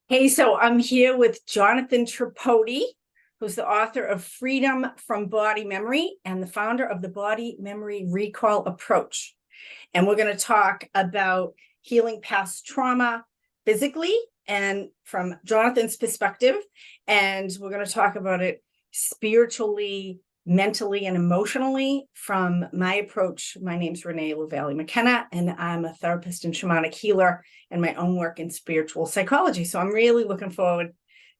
Hey, so I'm here with Jonathan Tripodi, who's the author of Freedom from Body Memory and the founder of the Body Memory Recall Approach. And we're going to talk about healing past trauma physically and from Jonathan's perspective. And we're going to talk about it spiritually, mentally, and emotionally from my approach. My name's Renee LaVallee McKenna, and I'm a therapist and shamanic healer in my own work in spiritual psychology. So I'm really looking forward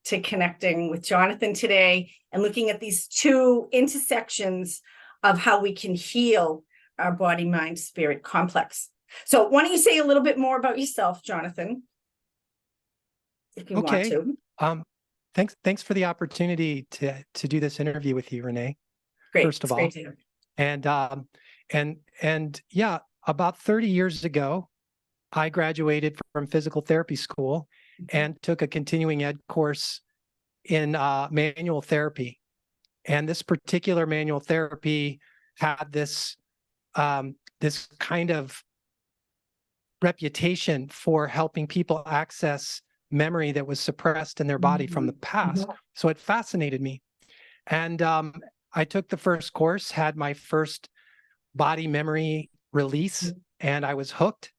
to connecting with Jonathan today and looking at these two intersections of how we can heal our body, mind, spirit complex. So why don't you say a little bit more about yourself, Jonathan, if you want to. Thanks for the opportunity to do this interview with you, Renee. Great. First of all, and yeah, about 30 years ago, I graduated from physical therapy school and took a continuing ed course in manual therapy. And this particular manual therapy had this this kind of reputation for helping people access memory that was suppressed in their body from the past. So it fascinated me. And I took the first course, had my first body memory release, and I was hooked.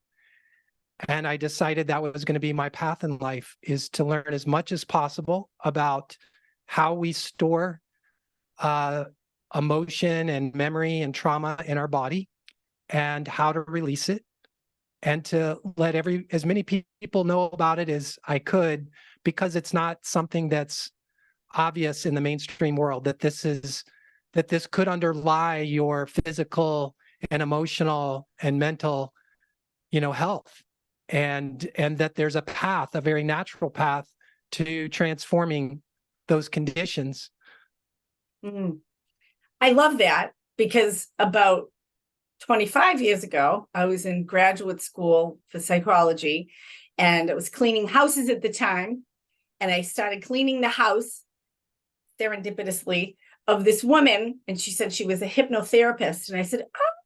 And I decided that was going to be my path in life, is to learn as much as possible about how we store emotion and memory and trauma in our body and how to release it, and to let as many people know about it as I could, because it's not something that's obvious in the mainstream world, that this could underlie your physical and emotional and mental, health, and that there's a path, a very natural path to transforming those conditions. I love that, because about 25 years ago, I was in graduate school for psychology, and I was cleaning houses at the time. And I started cleaning the house serendipitously of this woman. And she said she was a hypnotherapist. And I said,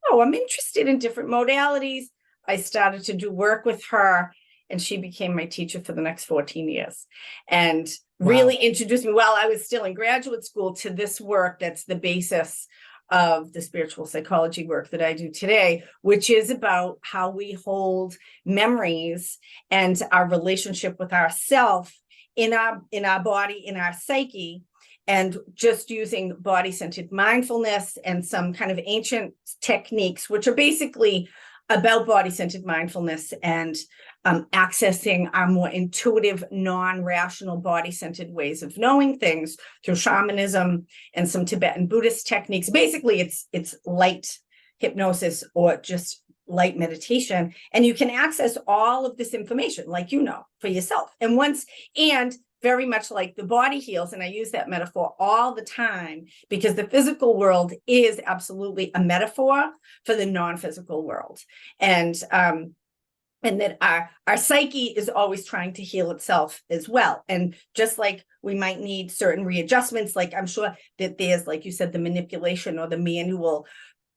oh, I'm interested in different modalities. I started to do work with her, and she became my teacher for the next 14 years and really introduced me while I was still in graduate school to this work that's the basis of the spiritual psychology work that I do today, which is about how we hold memories and our relationship with ourself in our body, in our psyche, and just using body-centered mindfulness and some kind of ancient techniques, which are basically about body-centered mindfulness and accessing our more intuitive, non-rational, body-centered ways of knowing things through shamanism and some Tibetan Buddhist techniques. Basically, it's light hypnosis or just light meditation, and you can access all of this information, for yourself. And very much like the body heals, and I use that metaphor all the time, because the physical world is absolutely a metaphor for the non-physical world. And that our psyche is always trying to heal itself as well. And just like we might need certain readjustments, like I'm sure that there's, like you said, the manipulation or the manual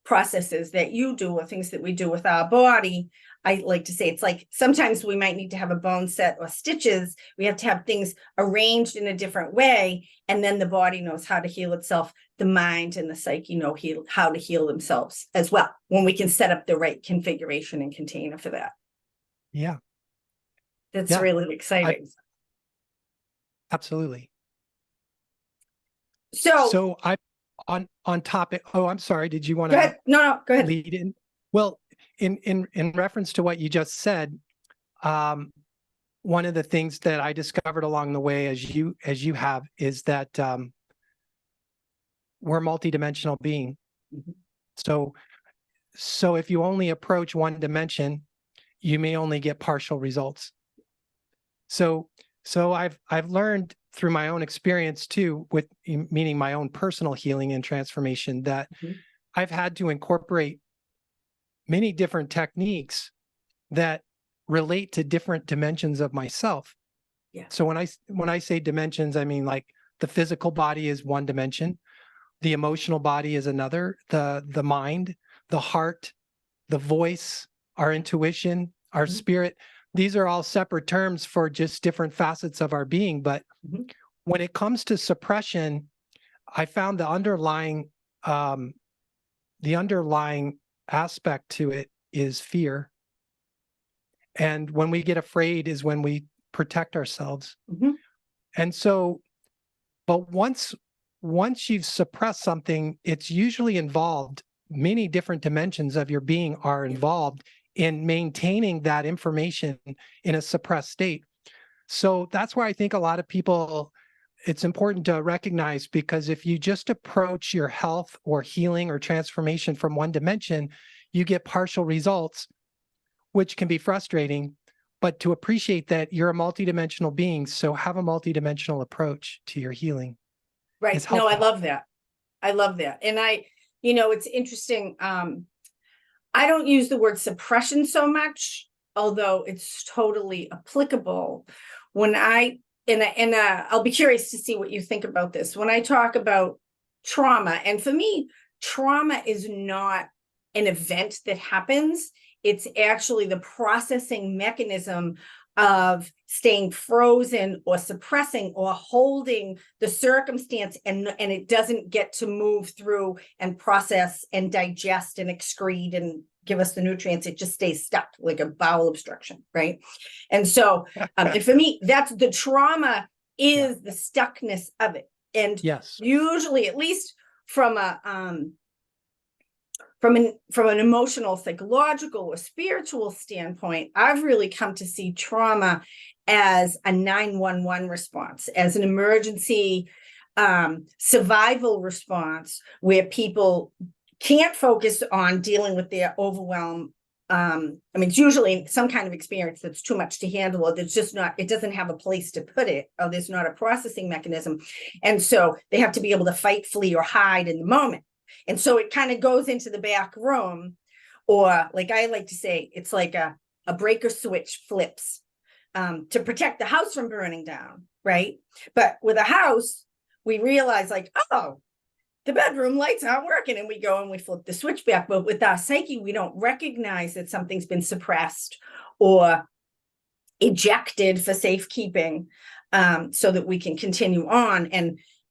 processes that you do or things that we do with our body. I like to say it's like sometimes we might need to have a bone set or stitches. We have to have things arranged in a different way, and then the body knows how to heal itself. The mind and the psyche know how to heal themselves as well, when we can set up the right configuration and container for that. Yeah. That's really exciting. Absolutely. So I on topic. Oh, I'm sorry. Did you want to? Go ahead. No, go ahead. Lead in? Well, in reference to what you just said, one of the things that I discovered along the way, as you have, is that we're a multidimensional being. So if you only approach one dimension, you may only get partial results. So I've learned through my own experience too, meaning my own personal healing and transformation, that I've had to incorporate many different techniques that relate to different dimensions of myself. Yeah. So when I say dimensions, I mean, like, the physical body is one dimension, the emotional body is another, the mind, the heart, the voice, our intuition, our spirit. these are all separate terms for just different facets of our being. But Mhm. when it comes to suppression, I found the underlying aspect to it is fear. And when we get afraid is when we protect ourselves. Mhm. And so, but once you've suppressed something, it's usually involved, many different dimensions of your being are involved in maintaining that information in a suppressed state. So that's why I think a lot of people, it's important to recognize, because if you just approach your health or healing or transformation from one dimension, you get partial results, which can be frustrating. But to appreciate that you're a multidimensional being, so have a multidimensional approach to your healing. Right. Is No, I helpful. love that. I love that. And it's interesting. I don't use the word suppression so much, although it's totally applicable. When I'll be curious to see what you think about this. When I talk about trauma, and for me, trauma is not an event that happens. It's actually the processing mechanism of staying frozen or suppressing or holding the circumstance, and it doesn't get to move through and process and digest and excrete and give us the nutrients. It just stays stuck like a bowel obstruction, right? And so and for me, that's the trauma, is the stuckness of it. And Yes. usually, at least from an emotional, psychological, or spiritual standpoint, I've really come to see trauma as a 911 response, as an emergency survival response, where people can't focus on dealing with their overwhelm. It's usually some kind of experience that's too much to handle, or it doesn't have a place to put it, or there's not a processing mechanism. And so they have to be able to fight, flee, or hide in the moment. And so it kind of goes into the back room, or like I like to say, it's like a breaker switch flips to protect the house from burning down, right? But with a house, we realize like, oh, the bedroom lights aren't working, and we go and we flip the switch back. But with our psyche, we don't recognize that something's been suppressed or ejected for safekeeping, so that we can continue on.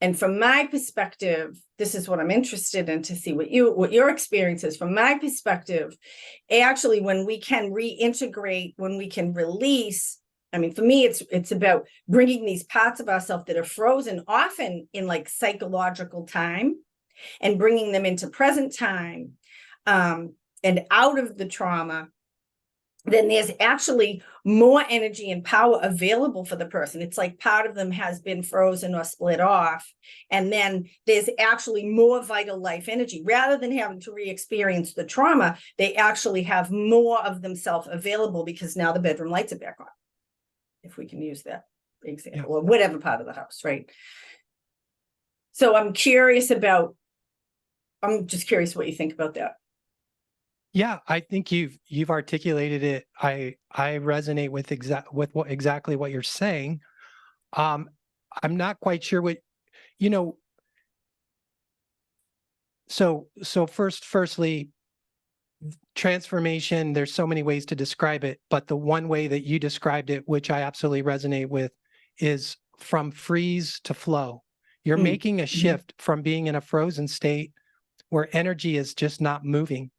And from my perspective, this is what I'm interested in, to see what your experience is. From my perspective, actually, when we can reintegrate, when we can release, for me, it's about bringing these parts of ourselves that are frozen, often in like psychological time, and bringing them into present time, and out of the trauma. Then there's actually more energy and power available for the person. It's like part of them has been frozen or split off. And then there's actually more vital life energy. Rather than having to re-experience the trauma, they actually have more of themselves available, because now the bedroom lights are back on, if we can use that example, or whatever part of the house, right? So I'm just curious what you think about that. Yeah, I think you've articulated it. I resonate with exactly what you're saying. I'm not quite sure what, so firstly, transformation, there's so many ways to describe it, but the one way that you described it, which I absolutely resonate with, is from freeze to flow. You're making a shift from being in a frozen state where energy is just not moving,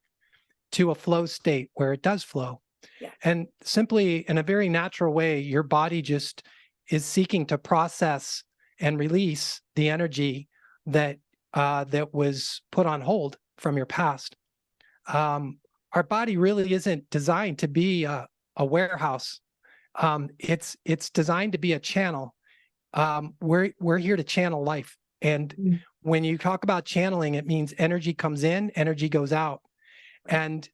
to a flow state where it does flow. Yeah. And simply, in a very natural way, your body just is seeking to process and release the energy that was put on hold from your past. Our body really isn't designed to be a warehouse. It's designed to be a channel. We're here to channel life. And when you talk about channeling, it means energy comes in, energy goes out. And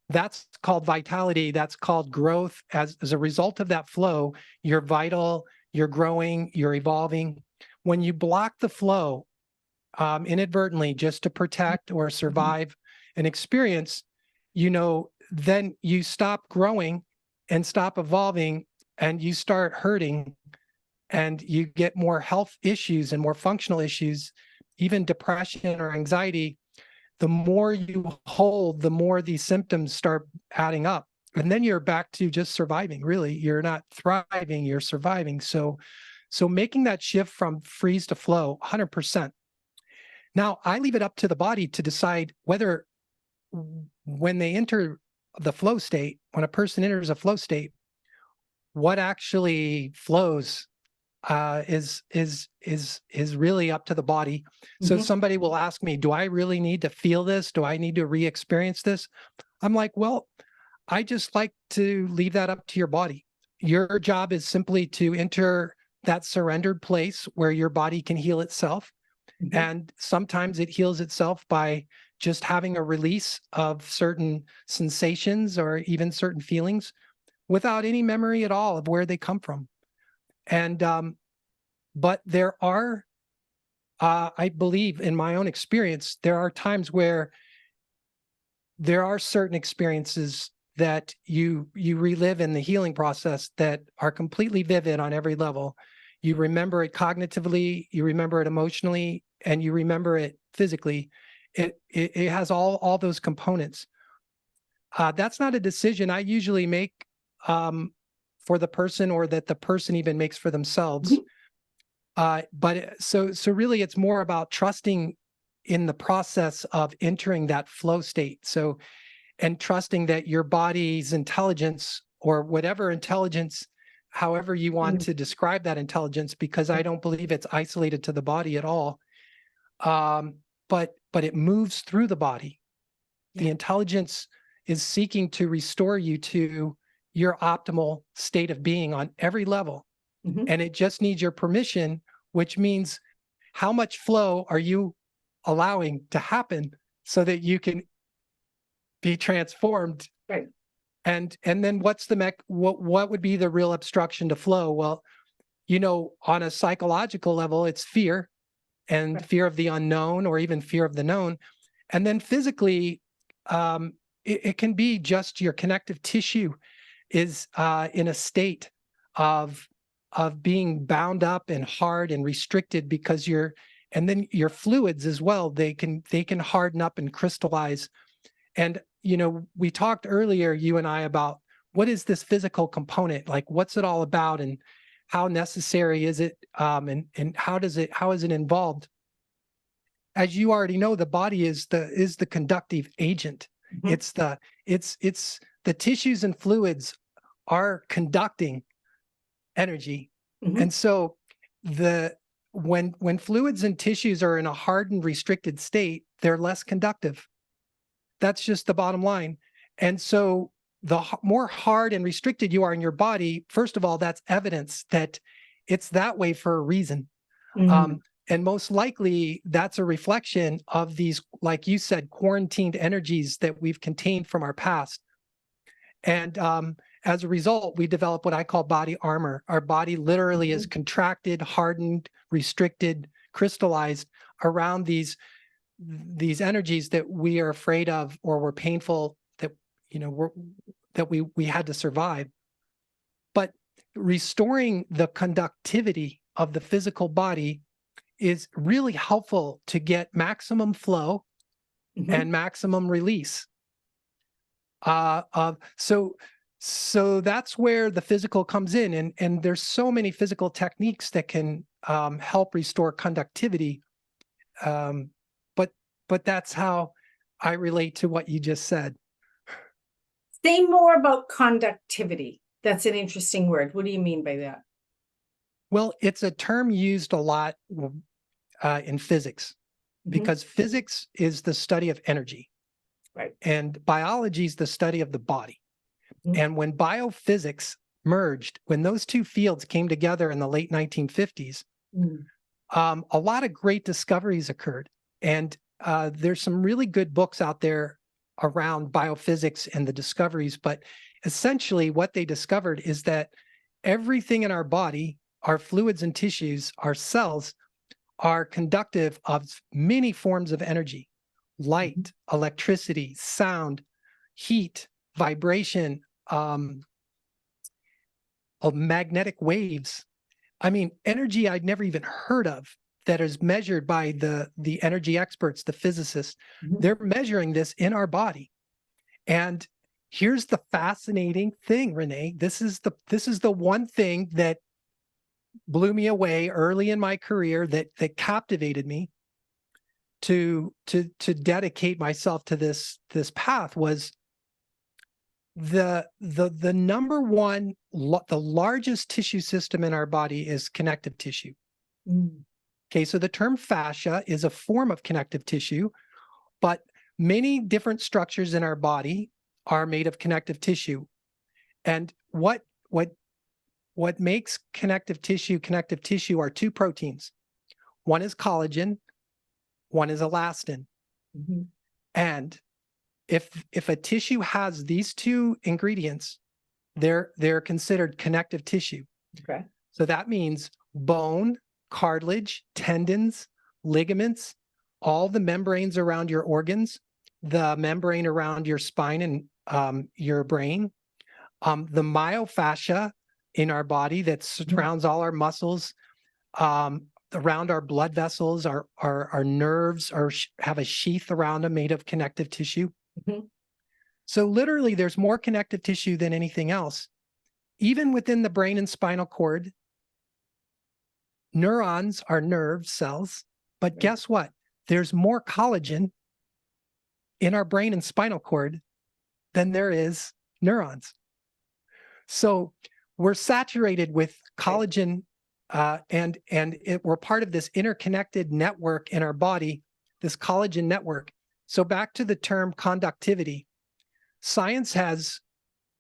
that's called vitality. That's called growth. As a result of that flow, you're vital, you're growing, you're evolving. When you block the flow inadvertently, just to protect or survive an experience, then you stop growing and stop evolving, and you start hurting, and you get more health issues and more functional issues, even depression or anxiety. The more you hold, the more these symptoms start adding up. And then you're back to just surviving. Really, you're not thriving, you're surviving. So making that shift from freeze to flow, 100%. Now, I leave it up to the body to decide whether, when they enter the flow state, when a person enters a flow state, what actually flows is really up to the body. So Mhm. somebody will ask me, do I really need to feel this? Do I need to re-experience this? I'm like, well, I just like to leave that up to your body. Your job is simply to enter that surrendered place where your body can heal itself. Mhm. And sometimes it heals itself by just having a release of certain sensations or even certain feelings without any memory at all of where they come from. And but there are, I believe, in my own experience, there are times where there are certain experiences that you relive in the healing process that are completely vivid on every level. You remember it cognitively, you remember it emotionally, and you remember it physically. It has all those components. That's not a decision I usually make for the person, or that the person even makes for themselves. So really, it's more about trusting in the process of entering that flow state. So, and trusting that your body's intelligence, or whatever intelligence, however you want Mm. to describe that intelligence, because I don't believe it's isolated to the body at all. But it moves through the body. The Yeah. intelligence is seeking to restore you to your optimal state of being on every level. Mhm. And it just needs your permission, which means how much flow are you allowing to happen so that you can be transformed. Right. And then what's the what would be the real obstruction to flow? Well, on a psychological level, it's fear, and Right. fear of the unknown, or even fear of the known. And then physically, it can be just your connective tissue is in a state of being bound up and hard and restricted, because and then your fluids as well, they can harden up and crystallize. And we talked earlier, you and I, about what is this physical component, like what's it all about, and how necessary is it, and how is it involved? As you already know, the body is the conductive agent. Mhm. It's the tissues and fluids are conducting energy. Mhm. And so when fluids and tissues are in a hardened, restricted state, they're less conductive. That's just the bottom line. And so the more hard and restricted you are in your body, first of all, that's evidence that it's that way for a reason. Mm. And most likely that's a reflection of these, like you said, quarantined energies that we've contained from our past. And as a result, we develop what I call body armor. Our body literally is Mhm. contracted, hardened, restricted, crystallized around these energies that we are afraid of, or were painful, that we had to survive. But restoring the conductivity of the physical body is really helpful to get maximum flow Mhm. and maximum release. So that's where the physical comes in, and there's so many physical techniques that can help restore conductivity. Um, but that's how I relate to what you just said. Say more about conductivity. That's an interesting word. What do you mean by that? Well, it's a term used a lot in physics, Mhm. because physics is the study of energy, Right. and biology is the study of the body. Mhm. And when biophysics merged, when those two fields came together in the late 1950s, Mm. a lot of great discoveries occurred. And there's some really good books out there around biophysics and the discoveries. But essentially, what they discovered is that everything in our body, our fluids and tissues, our cells, are conductive of many forms of energy: light, electricity, sound, heat, vibration, of magnetic waves. I mean, energy I'd never even heard of, that is measured by the energy experts, the physicists. Mhm. They're measuring this in our body. And here's the fascinating thing, Renee. This is the one thing that blew me away early in my career, that captivated me to dedicate myself to this path, was the number one, the largest tissue system in our body is connective tissue. Okay, so the term fascia is a form of connective tissue, but many different structures in our body are made of connective tissue. And what makes connective tissue are two proteins. One is collagen, one is elastin. And if a tissue has these two ingredients, they're considered connective tissue. Okay. So that means bone, cartilage, tendons, ligaments, all the membranes around your organs, the membrane around your spine and your brain, the myofascia in our body that surrounds all our muscles, around our blood vessels, our nerves have a sheath around them made of connective tissue. So literally there's more connective tissue than anything else. Even within the brain and spinal cord, neurons are nerve cells, but guess what? There's more collagen in our brain and spinal cord than there is neurons. So we're saturated with collagen, and we're part of this interconnected network in our body, this collagen network. So back to the term conductivity, science has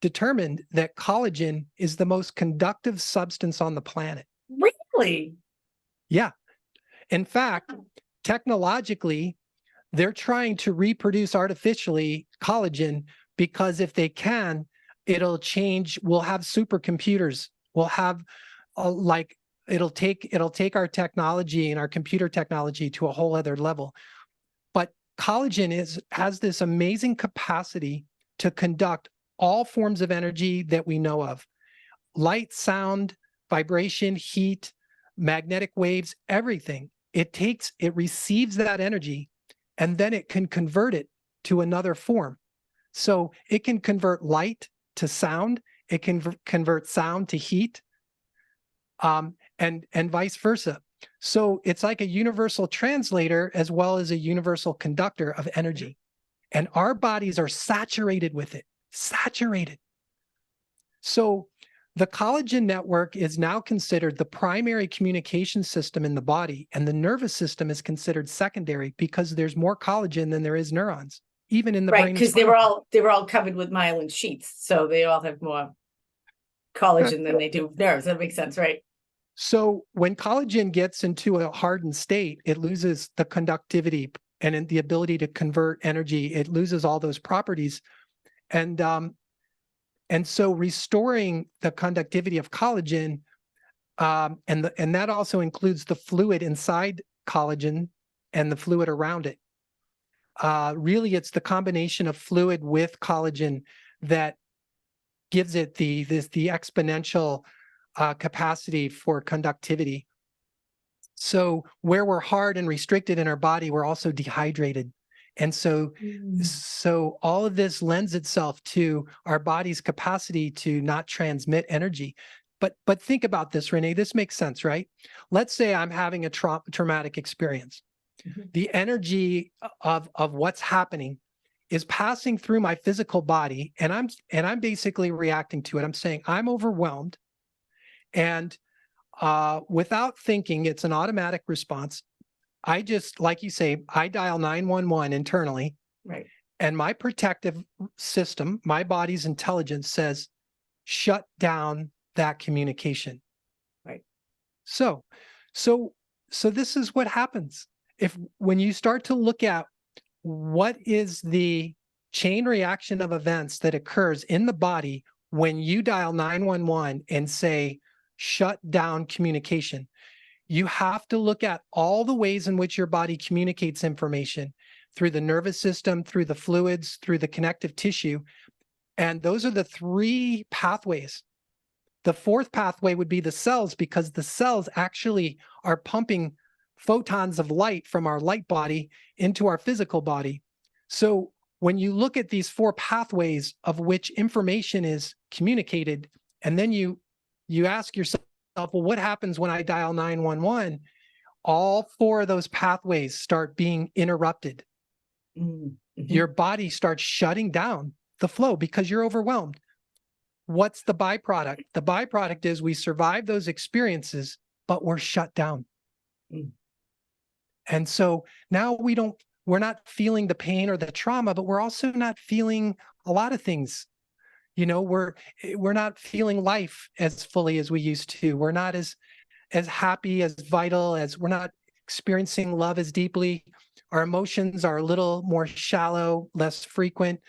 determined that collagen is the most conductive substance on the planet. Really? Yeah. In fact, technologically, they're trying to reproduce artificially collagen because if they can, it'll change. We'll have supercomputers. We'll have it'll take our technology and our computer technology to a whole other level. But collagen has this amazing capacity to conduct all forms of energy that we know of: light, sound, vibration, heat, magnetic waves, everything. It receives that energy, and then it can convert it to another form. So it can convert light to sound, it can convert sound to heat, and vice versa. So it's like a universal translator as well as a universal conductor of energy. And our bodies are saturated with it, saturated. So the collagen network is now considered the primary communication system in the body, and the nervous system is considered secondary because there's more collagen than there is neurons, even in the brain. Right, because they were all covered with myelin sheaths, so they all have more collagen than they do nerves. That makes sense, right? So when collagen gets into a hardened state, it loses the conductivity and the ability to convert energy. It loses all those properties. And so restoring the conductivity of collagen, and that also includes the fluid inside collagen and the fluid around it. Really, it's the combination of fluid with collagen that gives it the exponential capacity for conductivity. So where we're hard and restricted in our body, we're also dehydrated. And so all of this lends itself to our body's capacity to not transmit energy. But think about this, Renee, this makes sense, right? Let's say I'm having a traumatic experience. The energy of what's happening is passing through my physical body, and I'm basically reacting to it. I'm saying I'm overwhelmed, and without thinking, it's an automatic response. I just, like you say, I dial 911 internally, right? And my protective system, my body's intelligence says, shut down that communication. Right. So this is what happens. When you start to look at what is the chain reaction of events that occurs in the body when you dial 911 and say, shut down communication, you have to look at all the ways in which your body communicates information through the nervous system, through the fluids, through the connective tissue. And those are the three pathways. The fourth pathway would be the cells, because the cells actually are pumping photons of light from our light body into our physical body. So when you look at these 4 pathways of which information is communicated, and then you ask yourself, well, what happens when I dial 911? All 4 of those pathways start being interrupted. Mm-hmm. Your body starts shutting down the flow because you're overwhelmed. What's the byproduct? The byproduct is we survive those experiences, but we're shut down. Mm. And so now we're not feeling the pain or the trauma, but we're also not feeling a lot of things. You know, we're not feeling life as fully as we used to. We're not as happy, as vital, as we're not experiencing love as deeply. Our emotions are a little more shallow, less frequent.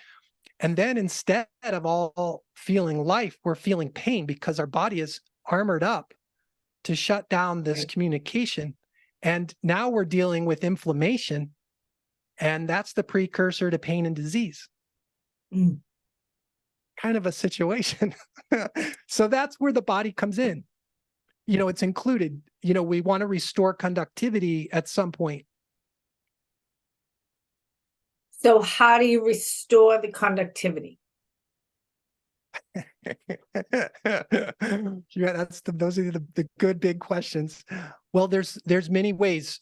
And then instead of all feeling life, we're feeling pain because our body is armored up to shut down this communication. And now we're dealing with inflammation, and that's the precursor to pain and disease. Mm. Kind of a situation. So that's where the body comes in. You know, it's included. You know, we want to restore conductivity at some point. So how do you restore the conductivity? Yeah, those are the good big questions. Well, there's many ways.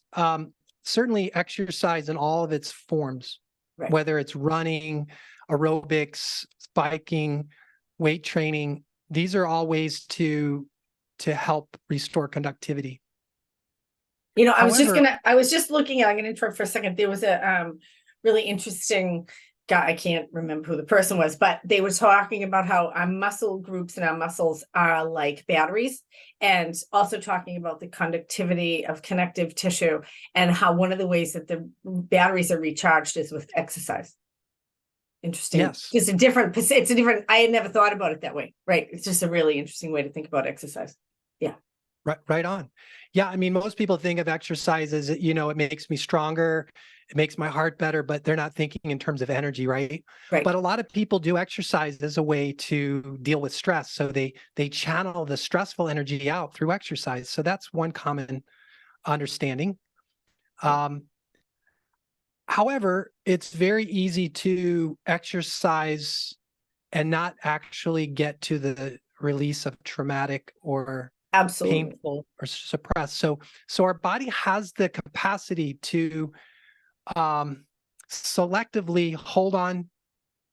Certainly exercise in all of its forms, Right. whether it's running, aerobics, biking, weight training. These are all ways to help restore conductivity. You know, I was However, just looking, I'm gonna interrupt for a second. There was a really interesting guy, I can't remember who the person was, but they were talking about how our muscle groups and our muscles are like batteries, and also talking about the conductivity of connective tissue, and how one of the ways that the batteries are recharged is with exercise. Interesting. yes. Just it's a different, I had never thought about it that way. Right. It's just a really interesting way to think about exercise. Yeah. Right on. Yeah, I mean, most people think of exercise as, you know, it makes me stronger, it makes my heart better, but they're not thinking in terms of energy, right? Right. But a lot of people do exercise as a way to deal with stress. So they channel the stressful energy out through exercise. So that's one common understanding. However, it's very easy to exercise and not actually get to the release of traumatic or Absolutely. painful or suppressed. So our body has the capacity to selectively hold on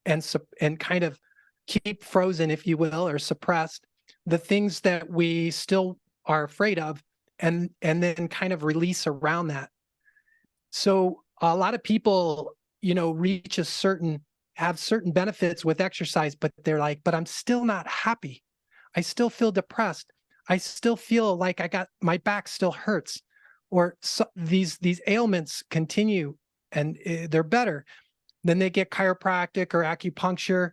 and kind of keep frozen, if you will, or suppressed the things that we still are afraid of, and then kind of release around that. So a lot of people, you know, have certain benefits with exercise, but they're like, but I'm still not happy. I still feel depressed. I still feel like my back still hurts, or these ailments continue, and they're better. Then they get chiropractic or acupuncture.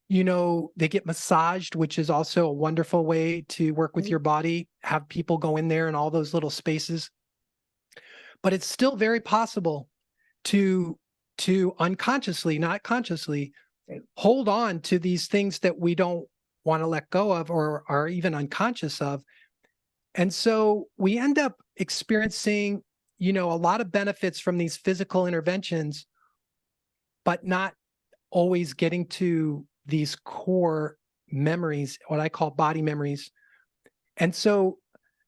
You know, they get massaged, which is also a wonderful way to work with your body. Have people go in there in all those little spaces. But it's still very possible to unconsciously, not consciously, hold on to these things that we don't want to let go of or are even unconscious of. And so we end up experiencing, you know, a lot of benefits from these physical interventions, but not always getting to these core memories, what I call body memories. And so,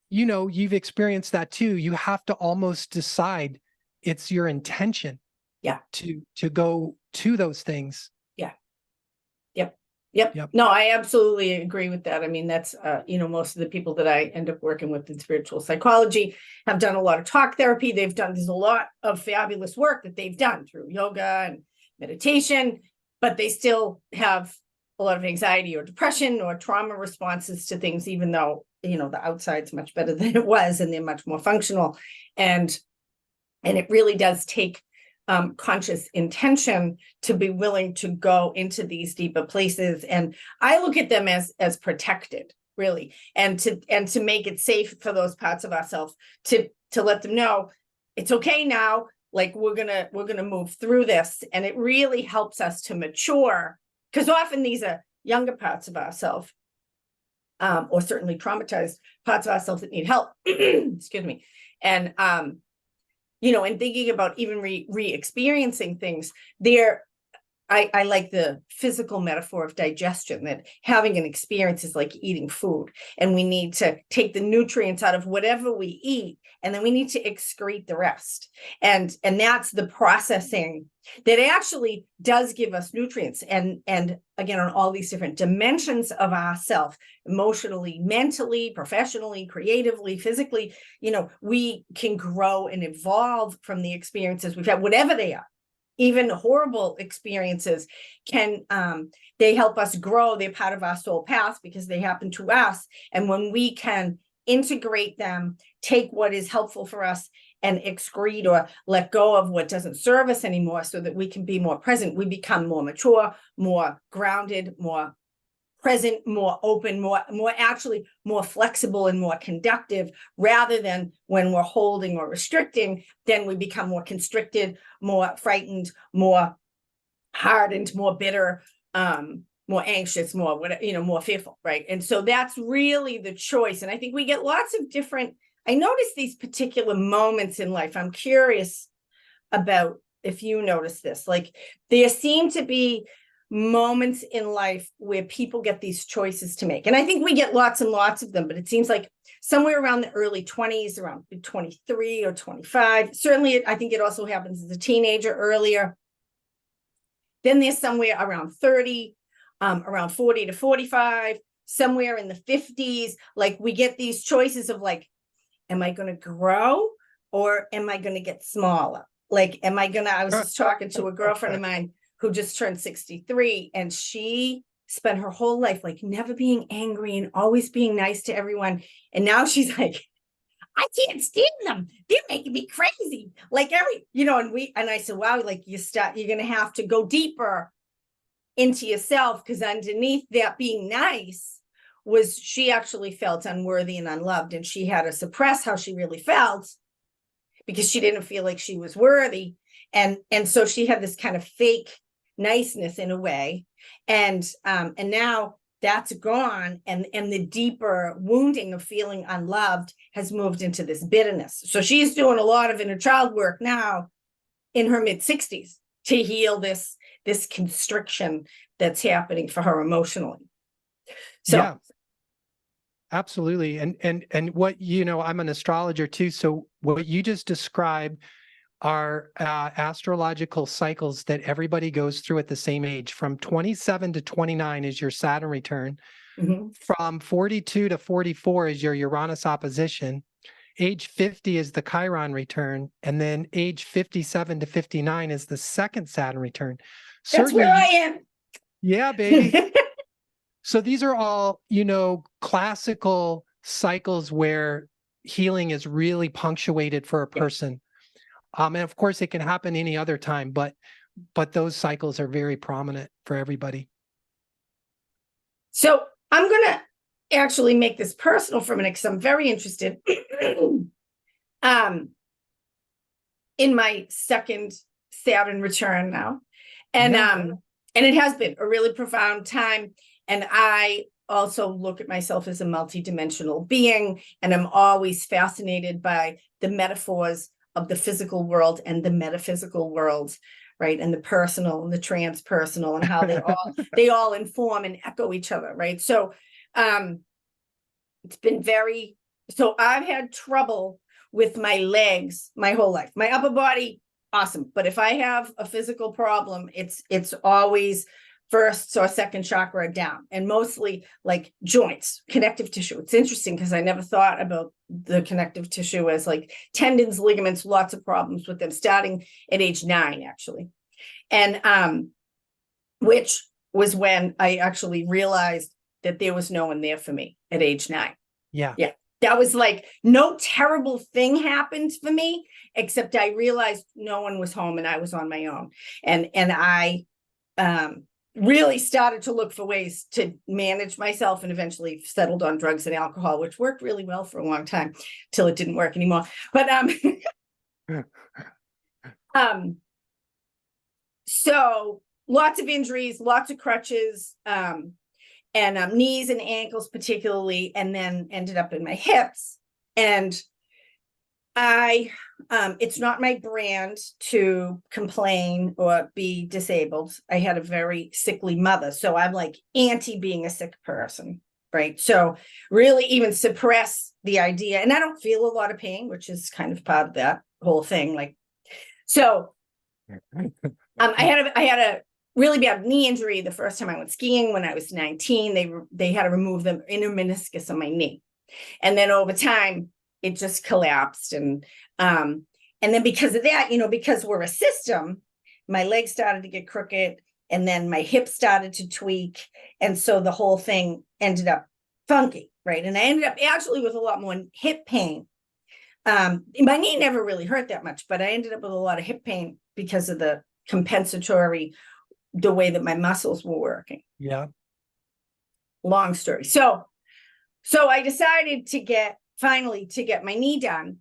you know, you've experienced that too. You have to almost decide it's your intention to go to those things. Yeah. Yep. No, I absolutely agree with that. I mean, that's, you know, most of the people that I end up working with in spiritual psychology have done a lot of talk therapy. There's a lot of fabulous work that they've done through yoga and meditation, but they still have a lot of anxiety or depression or trauma responses to things, even though, you know, the outside's much better than it was, and they're much more functional. And it really does take conscious intention to be willing to go into these deeper places. And I look at them as protected, really, and to make it safe for those parts of ourselves, to let them know it's okay now. Like we're gonna move through this, and it really helps us to mature, because often these are younger parts of ourselves, or certainly traumatized parts of ourselves that need help. Excuse me. And you know, and thinking about even re-experiencing things, I like the physical metaphor of digestion, that having an experience is like eating food, and we need to take the nutrients out of whatever we eat, and then we need to excrete the rest. And that's the processing that actually does give us nutrients. And again, on all these different dimensions of ourself, emotionally, mentally, professionally, creatively, physically, we can grow and evolve from the experiences we've had, whatever they are. Even horrible experiences they help us grow. They're part of our soul path because they happen to us. And when we can integrate them, take what is helpful for us and excrete or let go of what doesn't serve us anymore so that we can be more present, we become more mature, more grounded, more present, more open, more flexible and more conductive, rather than when we're holding or restricting, then we become more constricted, more frightened, more hardened, more bitter, more anxious, more fearful, right? And so that's really the choice. And I think we get lots of different, I notice these particular moments in life. I'm curious about if you notice this, like there seem to be moments in life where people get these choices to make. And I think we get lots and lots of them, but it seems like somewhere around the early 20s, around 23 or 25. Certainly, I think it also happens as a teenager earlier. Then there's somewhere around 30, around 40 to 45, somewhere in the 50s. Like we get these choices of like, am I going to grow or am I going to get smaller? Like, I was just talking to a girlfriend of mine who just turned 63, and she spent her whole life like never being angry and always being nice to everyone. And now she's like, I can't stand them. They're making me crazy. Like and I said, wow, like you're going to have to go deeper into yourself, because underneath that being nice was she actually felt unworthy and unloved, and she had to suppress how she really felt because she didn't feel like she was worthy. And so she had this kind of fake niceness in a way. And now that's gone. And the deeper wounding of feeling unloved has moved into this bitterness. So she's doing a lot of inner child work now in her mid-60s to heal this constriction that's happening for her emotionally. So yeah, absolutely. And what, I'm an astrologer too. So what you just described are astrological cycles that everybody goes through at the same age. From 27 to 29 is your Saturn return. mm-hmm. From 42 to 44 is your Uranus opposition. Age 50 is the Chiron return. And then age 57 to 59 is the second Saturn return. That's where I am. Yeah, baby. So these are all, classical cycles where healing is really punctuated for a person. And of course, it can happen any other time, but those cycles are very prominent for everybody. So I'm going to actually make this personal for a minute because I'm very interested in my second Saturn return now. And it has been a really profound time. And I also look at myself as a multidimensional being, and I'm always fascinated by the metaphors of the physical world and the metaphysical world, right? And the personal and the transpersonal, and how they all inform and echo each other, right? So it's been so I've had trouble with my legs my whole life. My upper body, awesome. But if I have a physical problem, it's always first or second chakra down, and mostly like joints, connective tissue. It's interesting because I never thought about the connective tissue as like tendons, ligaments, lots of problems with them starting at age 9, actually. And which was when I actually realized that there was no one there for me at age 9. Yeah. That was like no terrible thing happened for me, except I realized no one was home and I was on my own. And I really started to look for ways to manage myself, and eventually settled on drugs and alcohol, which worked really well for a long time till it didn't work anymore. But so lots of injuries, lots of crutches, and knees and ankles particularly, and then ended up in my hips. And It's not my brand to complain or be disabled. I had a very sickly mother, so I'm like anti being a sick person, right? So really even suppress the idea, and I don't feel a lot of pain, which is kind of part of that whole thing. Like, so I had a really bad knee injury the first time I went skiing when I was 19. They had to remove the inner meniscus on my knee, and then over time it just collapsed. And then because of that, because we're a system, my legs started to get crooked, and then my hips started to tweak, and so the whole thing ended up funky, right? And I ended up actually with a lot more hip pain. My knee never really hurt that much, but I ended up with a lot of hip pain because of the compensatory, the way that my muscles were working. Yeah. Long story. So I decided finally to get my knee done,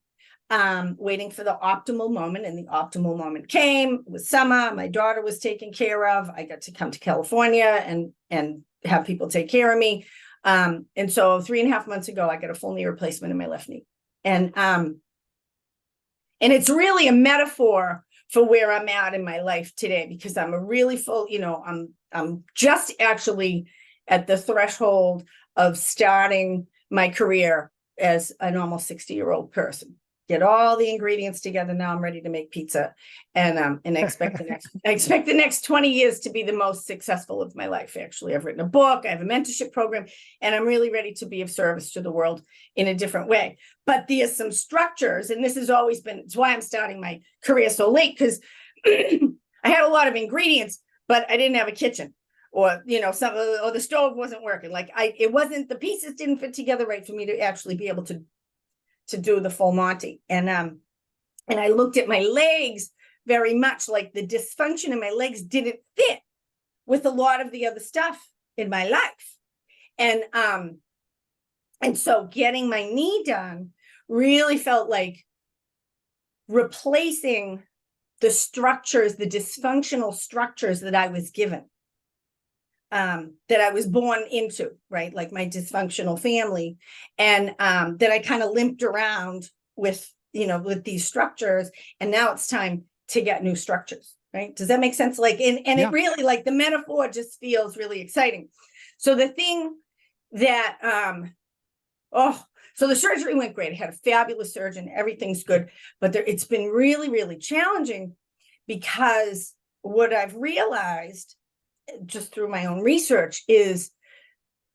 waiting for the optimal moment, and the optimal moment came. It was summer. My daughter was taken care of. I got to come to California and have people take care of me. And so 3.5 months ago, I got a full knee replacement in my left knee. And it's really a metaphor for where I'm at in my life today, because I'm a really full, I'm just actually at the threshold of starting my career as an almost 60-year-old person. Get all the ingredients together. Now I'm ready to make pizza, and I expect the next 20 years to be the most successful of my life. Actually, I've written a book, I have a mentorship program, and I'm really ready to be of service to the world in a different way. But there's some structures, and this has always been, it's why I'm starting my career so late, because I had a lot of ingredients, but I didn't have a kitchen, or or the stove wasn't working. Like the pieces didn't fit together right for me to actually be able to do the full Monty. And I looked at my legs very much like the dysfunction in my legs didn't fit with a lot of the other stuff in my life. And so getting my knee done really felt like replacing the structures, the dysfunctional structures that I was given, that I was born into, right? Like my dysfunctional family, and that I kind of limped around with these structures. And now it's time to get new structures, right? Does that make sense? Like, and yeah. It really, like, the metaphor just feels really exciting. So the thing that, so the surgery went great. I had a fabulous surgeon. Everything's good, but it's been really, really challenging, because what I've realized just through my own research is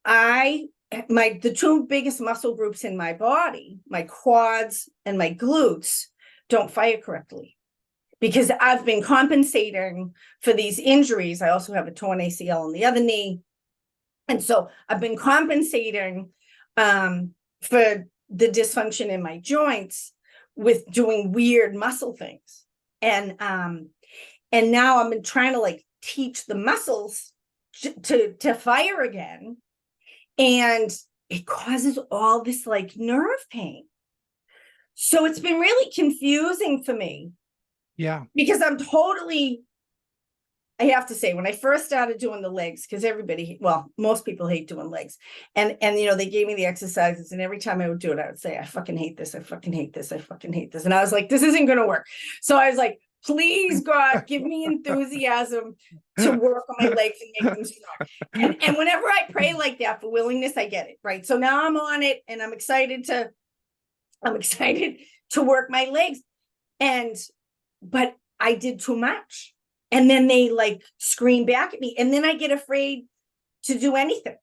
the two biggest muscle groups in my body, my quads and my glutes, don't fire correctly, because I've been compensating for these injuries. I also have a torn ACL in the other knee. And so I've been compensating for the dysfunction in my joints with doing weird muscle things. And now I'm trying to teach the muscles to fire again, and it causes all this nerve pain. So it's been really confusing for me. Yeah. Because I have to say, when I first started doing the legs, because most people hate doing legs, and they gave me the exercises, and every time I would do it, I would say, I fucking hate this, I fucking hate this, I fucking hate this. And I was like, this isn't going to work. So I was like, please, God, give me enthusiasm to work on my legs and make them strong. And whenever I pray like that for willingness, I get it, right? So now I'm on it, and I'm excited to work my legs. But I did too much. And then they scream back at me, and then I get afraid to do anything.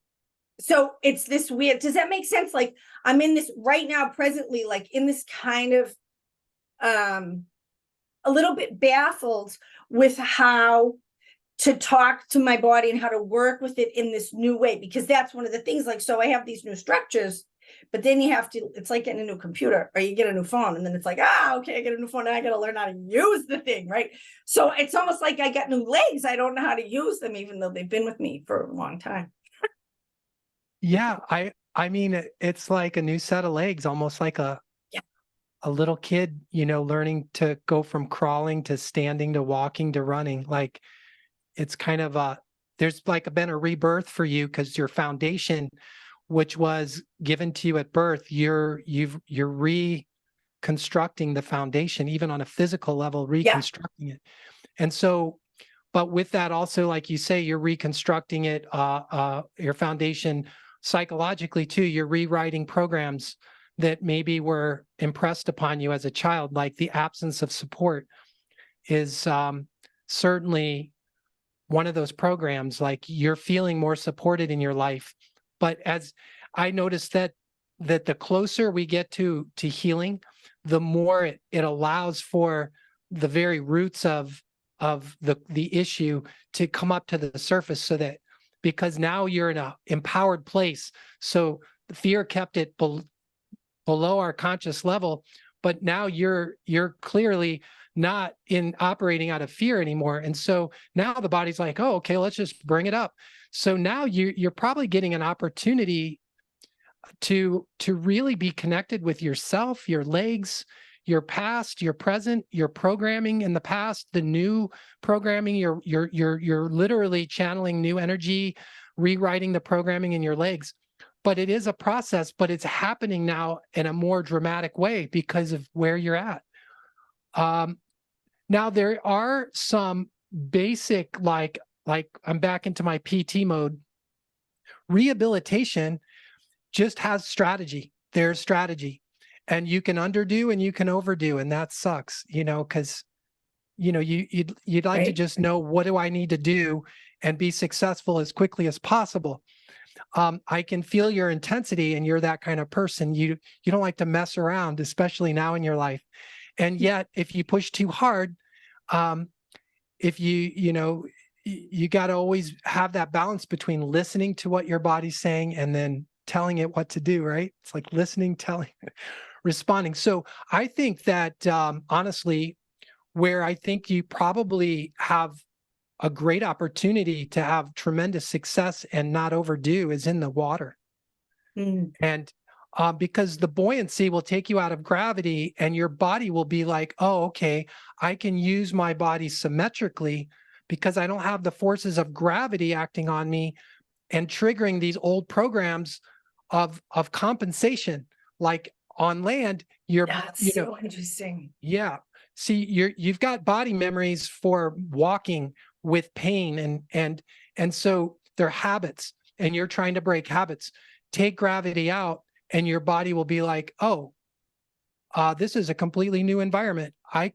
So it's this weird, does that make sense? I'm in this right now, presently, in this kind of, a little bit baffled with how to talk to my body and how to work with it in this new way, because that's one of the things. So I have these new structures, but then it's like getting a new computer, or you get a new phone, and then it's like, okay, I get a new phone, and I got to learn how to use the thing, right? So it's almost like I got new legs. I don't know how to use them, even though they've been with me for a long time. Yeah, I mean, it's like a new set of legs, almost like a little kid, learning to go from crawling to standing to walking to running. It's kind of there's been a rebirth for you, because your foundation, which was given to you at birth, you're reconstructing the foundation, even on a physical level, reconstructing it. And so, but with that also, like you say, you're reconstructing it, your foundation psychologically too. You're rewriting programs that maybe were impressed upon you as a child, like the absence of support is certainly one of those programs. Like, you're feeling more supported in your life. But as I noticed that the closer we get to healing, the more it allows for the very roots of the issue to come up to the surface, so that, because now you're in an empowered place. So the fear kept it below our conscious level, but now you're clearly not in operating out of fear anymore. And so now the body's like, oh, okay, let's just bring it up. So now you're probably getting an opportunity to really be connected with yourself, your legs, your past, your present, your programming in the past, the new programming. You're literally channeling new energy, rewriting the programming in your legs. But it is a process, but it's happening now in a more dramatic way because of where you're at. Now there are some basic, like I'm back into my PT mode. Rehabilitation just has strategy. There's strategy, and you can underdo and you can overdo, and that sucks, because you'd like to just know, what do I need to do and be successful as quickly as possible. I can feel your intensity, and you're that kind of person. You don't like to mess around, especially now in your life. And yet, if you push too hard, if you got to always have that balance between listening to what your body's saying and then telling it what to do, right? It's like listening, telling, responding. So I think that, honestly, where I think you probably have a great opportunity to have tremendous success and not overdo is in the water. And because the buoyancy will take you out of gravity, and your body will be like, oh, okay, I can use my body symmetrically because I don't have the forces of gravity acting on me and triggering these old programs of compensation. Like on land, That's so interesting. Yeah. See, you've got body memories for walking with pain, and so they're habits, and you're trying to break habits. Take gravity out, and your body will be like, oh, this is a completely new environment. I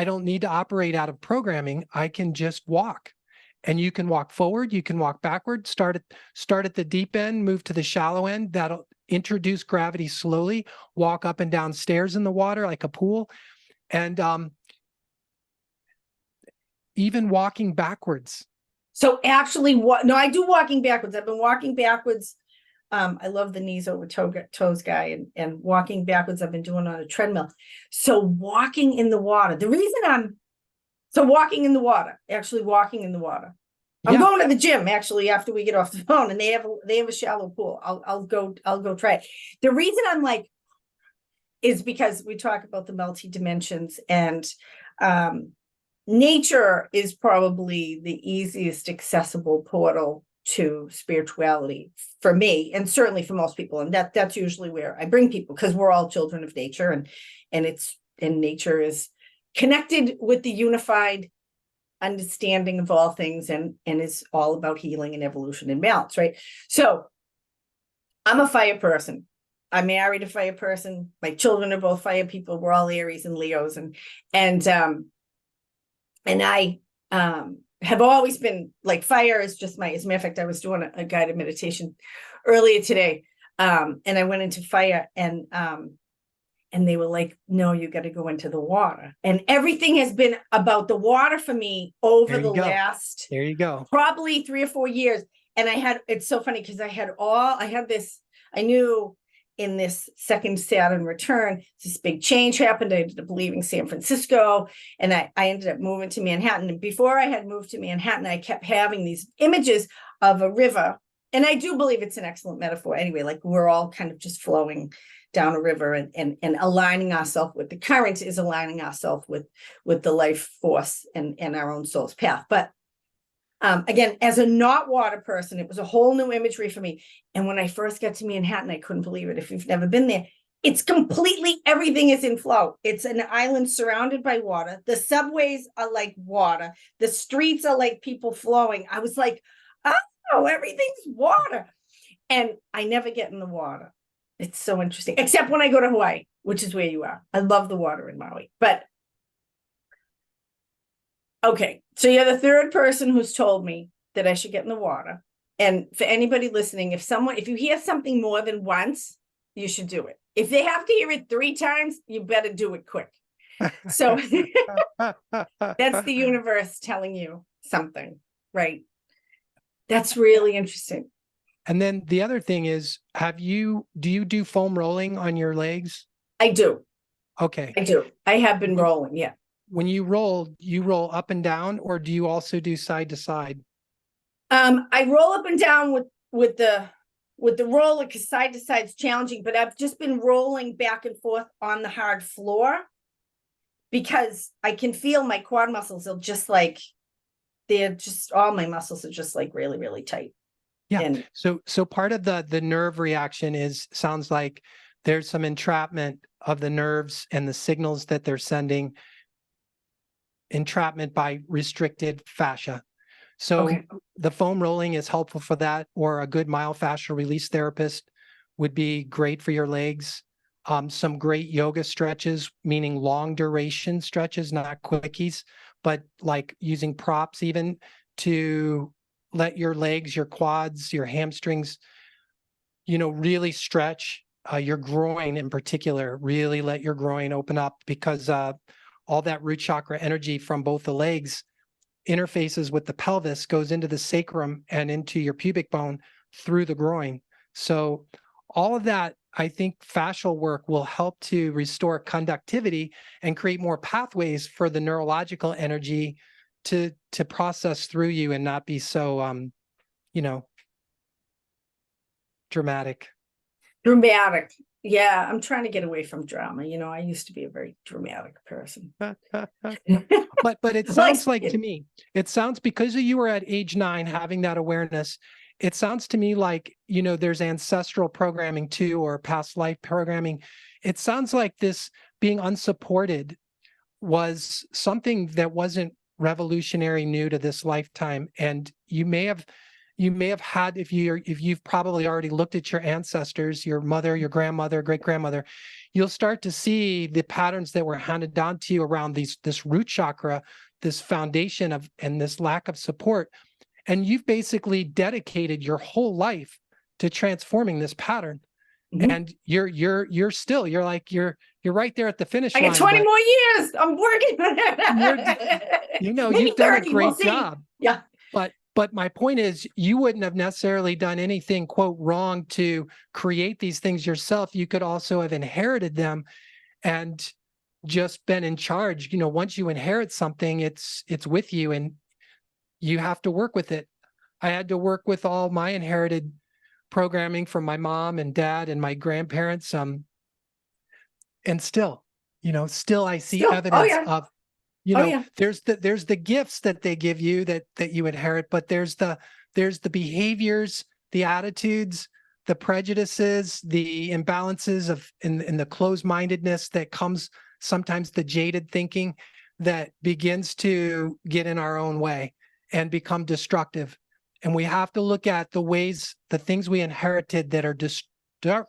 don't need to operate out of programming. I can just walk. And you can walk forward, you can walk backward, start at the deep end, move to the shallow end. That'll introduce gravity slowly, walk up and down stairs in the water like a pool. And even walking backwards. So actually, no, I do walking backwards. I've been walking backwards. I love the knees over toes guy, and walking backwards I've been doing on a treadmill. So walking in the water, walking in the water, actually walking in the water. I'm going to the gym actually after we get off the phone, and they have a shallow pool. I'll go try it. The reason I'm like, is because we talk about the multi-dimensions, and nature is probably the easiest accessible portal to spirituality for me, and certainly for most people. And that's usually where I bring people, because we're all children of nature, and nature is connected with the unified understanding of all things, and is all about healing and evolution and balance, right? So I'm a fire person. I married a fire person. My children are both fire people. We're all Aries and Leos, and I have always been like, fire is just as a matter of fact, I was doing a guided meditation earlier today, and I went into fire, and they were like, no, you got to go into the water. And everything has been about the water for me over the last, there you go, probably 3 or 4 years. And it's so funny because I knew in this second Saturn return, this big change happened. I ended up leaving San Francisco, and I ended up moving to Manhattan. And before I had moved to Manhattan, I kept having these images of a river. And I do believe it's an excellent metaphor. Anyway, like we're all kind of just flowing down a river, and aligning ourselves with the current is aligning ourselves with the life force and our own soul's path. But again, as a not water person, it was a whole new imagery for me. And when I first got to Manhattan, I couldn't believe it. If you've never been there, It's completely, everything is in flow. It's an island surrounded by water. The subways are like water. The streets are like people flowing. I was like, oh, everything's water. And I never get in the water. It's so interesting, except when I go to Hawaii, which is where you are. I love the water in Maui. But okay, so you're the third person who's told me that I should get in the water. And for anybody listening, if you hear something more than once, you should do it. If they have to hear it 3 times, you better do it quick. So that's the universe telling you something, right? That's really interesting. And then the other thing is, do you do foam rolling on your legs? I do. Okay. I do. I have been rolling, yeah. When you roll up and down, or do you also do side to side? I roll up and down with the roller, because side to side is challenging, but I've just been rolling back and forth on the hard floor because I can feel my quad muscles are just like, all my muscles are just like really, really tight. Yeah. And so part of the nerve reaction sounds like there's some entrapment of the nerves and the signals that they're sending, entrapment by restricted fascia. So okay. the foam rolling is helpful for that, or a good myofascial release therapist would be great for your legs. Some great yoga stretches, meaning long duration stretches, not quickies, but like using props even to let your legs, your quads, your hamstrings, really stretch. Your groin in particular, really let your groin open up, because all that root chakra energy from both the legs interfaces with the pelvis, goes into the sacrum and into your pubic bone through the groin. So all of that, I think fascial work will help to restore conductivity and create more pathways for the neurological energy to process through you and not be so dramatic. Dramatic. Yeah, I'm trying to get away from drama. I used to be a very dramatic person. But it sounds like to me, because you were at age 9 having that awareness, it sounds to me like, there's ancestral programming too, or past life programming. It sounds like this being unsupported was something that wasn't revolutionary new to this lifetime. And you may have had, if you've probably already looked at your ancestors, your mother, your grandmother, great grandmother, you'll start to see the patterns that were handed down to you around this root chakra, this foundation and this lack of support. And you've basically dedicated your whole life to transforming this pattern. Mm-hmm. And you're right there at the finish line. I got 20 more years. I'm working on it. You've done a great job. Yeah. But my point is, you wouldn't have necessarily done anything, quote, wrong to create these things yourself. You could also have inherited them and just been in charge. Once you inherit something, it's with you and you have to work with it. I had to work with all my inherited programming from my mom and dad and my grandparents. And still I see evidence of, there's the gifts that they give you that you inherit, but there's the behaviors, the attitudes, the prejudices, the imbalances in the closed-mindedness that comes, sometimes the jaded thinking that begins to get in our own way and become destructive. And we have to look at the things we inherited that are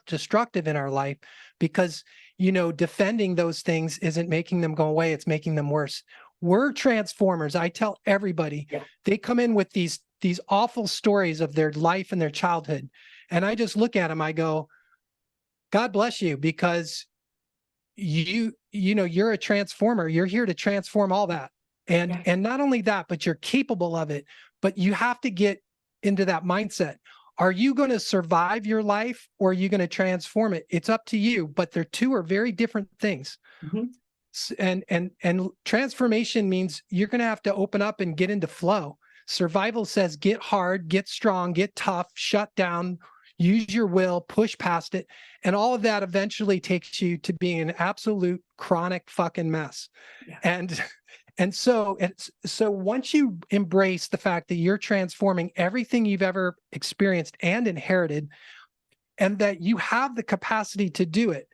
destructive in our life, because defending those things isn't making them go away, it's making them worse. We're transformers. I tell everybody, they come in with these awful stories of their life and their childhood, and I just look at them, I go, God bless you, because you're a transformer. You're here to transform all that. And not only that, but you're capable of it. But you have to get into that mindset. Are you going to survive your life, or are you going to transform it? It's up to you, but the two are very different things. Mm-hmm. And transformation means you're going to have to open up and get into flow. Survival says get hard, get strong, get tough, shut down, use your will, push past it. And all of that eventually takes you to being an absolute chronic fucking mess. Yeah. And so once you embrace the fact that you're transforming everything you've ever experienced and inherited, and that you have the capacity to do it,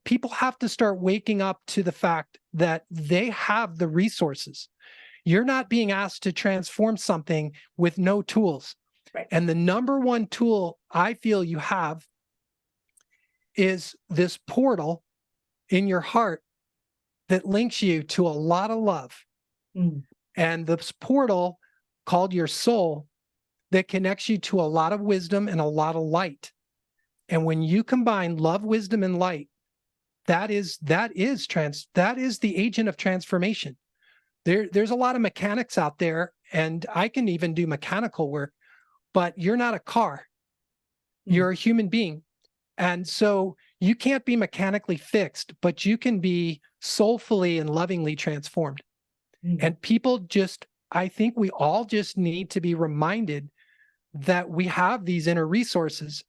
People have to start waking up to the fact that they have the resources. You're not being asked to transform something with no tools. Right. And the number one tool I feel you have is this portal in your heart that links you to a lot of love. Mm. And this portal called your soul that connects you to a lot of wisdom and a lot of light. And when you combine love, wisdom, and light, that is the agent of transformation. There's a lot of mechanics out there, and I can even do mechanical work, but you're not a car. You're a human being. And so you can't be mechanically fixed, but you can be soulfully and lovingly transformed. And I think we all just need to be reminded that we have these inner resources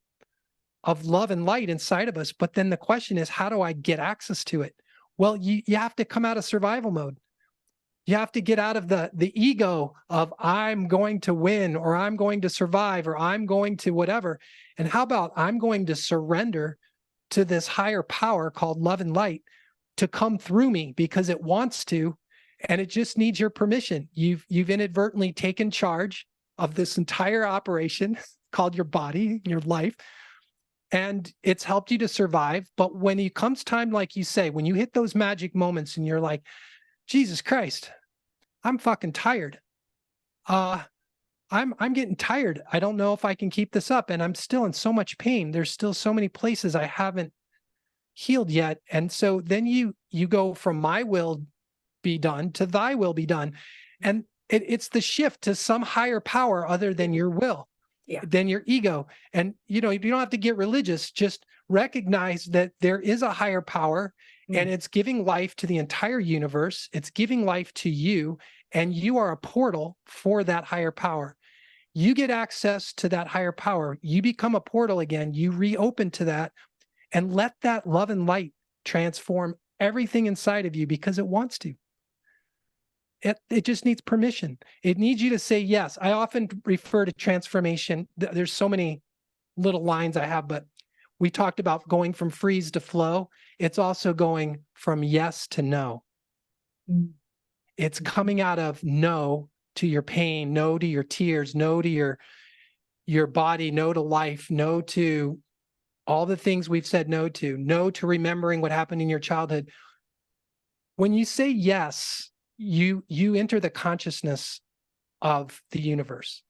of love and light inside of us. But then the question is, how do I get access to it? Well, you have to come out of survival mode. You have to get out of the ego of I'm going to win, or I'm going to survive, or I'm going to whatever. And how about I'm going to surrender to this higher power called love and light to come through me because it wants to, and it just needs your permission. You've inadvertently taken charge of this entire operation called your body, your life, and it's helped you to survive. But when it comes time, like you say, when you hit those magic moments and you're like, Jesus Christ, I'm fucking tired. I'm getting tired. I don't know if I can keep this up, and I'm still in so much pain. There's still so many places I haven't healed yet. And so then you go from my will be done to thy will be done. And it's the shift to some higher power other than your will, than your ego. And you don't have to get religious. Just recognize that there is a higher power, and it's giving life to the entire universe. It's giving life to you, and you are a portal for that higher power. You get access to that higher power. You become a portal again. You reopen to that, and let that love and light transform everything inside of you because it wants to. It just needs permission. It needs you to say yes. I often refer to transformation. There's so many little lines I have, but we talked about going from freeze to flow. It's also going from yes to no. It's coming out of no to your pain, no to your tears, no to your body, no to life, no to all the things we've said no to remembering what happened in your childhood. When you say yes, you enter the consciousness of the universe.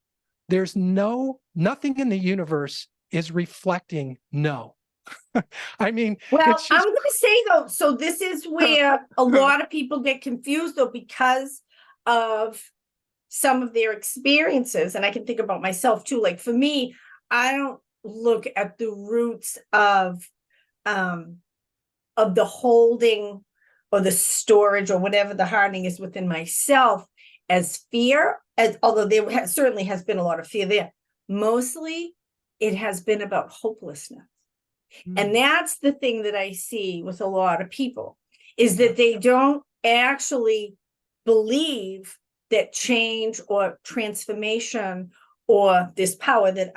There's nothing in the universe is reflecting no. I mean, well, it's just... I'm going to say though, so this is where a lot of people get confused though, because of some of their experiences. And I can think about myself too. Like for me, I don't look at the roots of the holding or the storage or whatever the hardening is within myself as fear, although there certainly has been a lot of fear there. Mostly it has been about hopelessness. And that's the thing that I see with a lot of people, is that they don't actually believe that change or transformation or this power that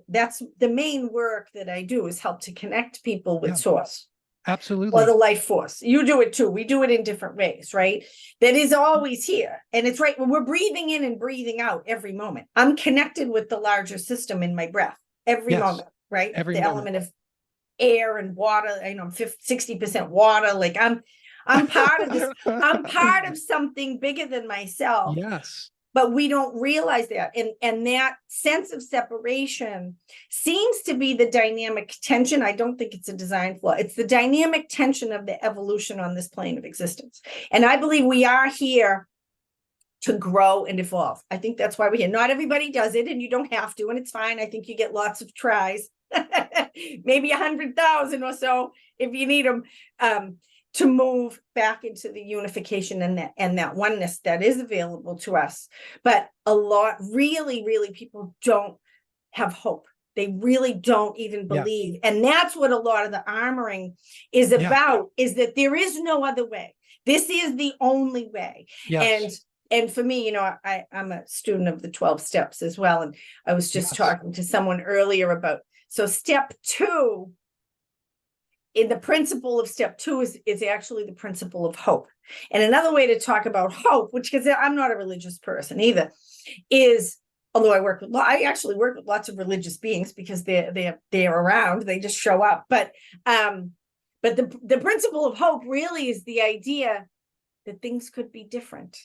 that's the main work that I do, is help to connect people with source. Absolutely. Or the life force. You do it too. We do it in different ways, right? That is always here. And it's right when we're breathing in and breathing out every moment. I'm connected with the larger system in my breath every moment, right? Every the moment. Element of air and water. I know I'm 60% water. Like I'm part of this. I'm part of something bigger than myself. Yes. But we don't realize that. And that sense of separation seems to be the dynamic tension. I don't think it's a design flaw. It's the dynamic tension of the evolution on this plane of existence. And I believe we are here to grow and evolve. I think that's why we're here. Not everybody does it, and you don't have to, and it's fine. I think you get lots of tries, maybe 100,000 or so if you need them. To move back into the unification and that oneness that is available to us. But a lot, really, people don't have hope. They really don't even believe. And that's what a lot of the armoring is about, is that there is no other way. This is the only way. And for me, I'm a student of the 12 steps as well. And I was just talking to someone earlier about, so step 2 in the principle of step 2 is actually the principle of hope. And another way to talk about hope, which, because I'm not a religious person either, is, although I actually work with lots of religious beings because they're around, they just show up. But the principle of hope really is the idea that things could be different.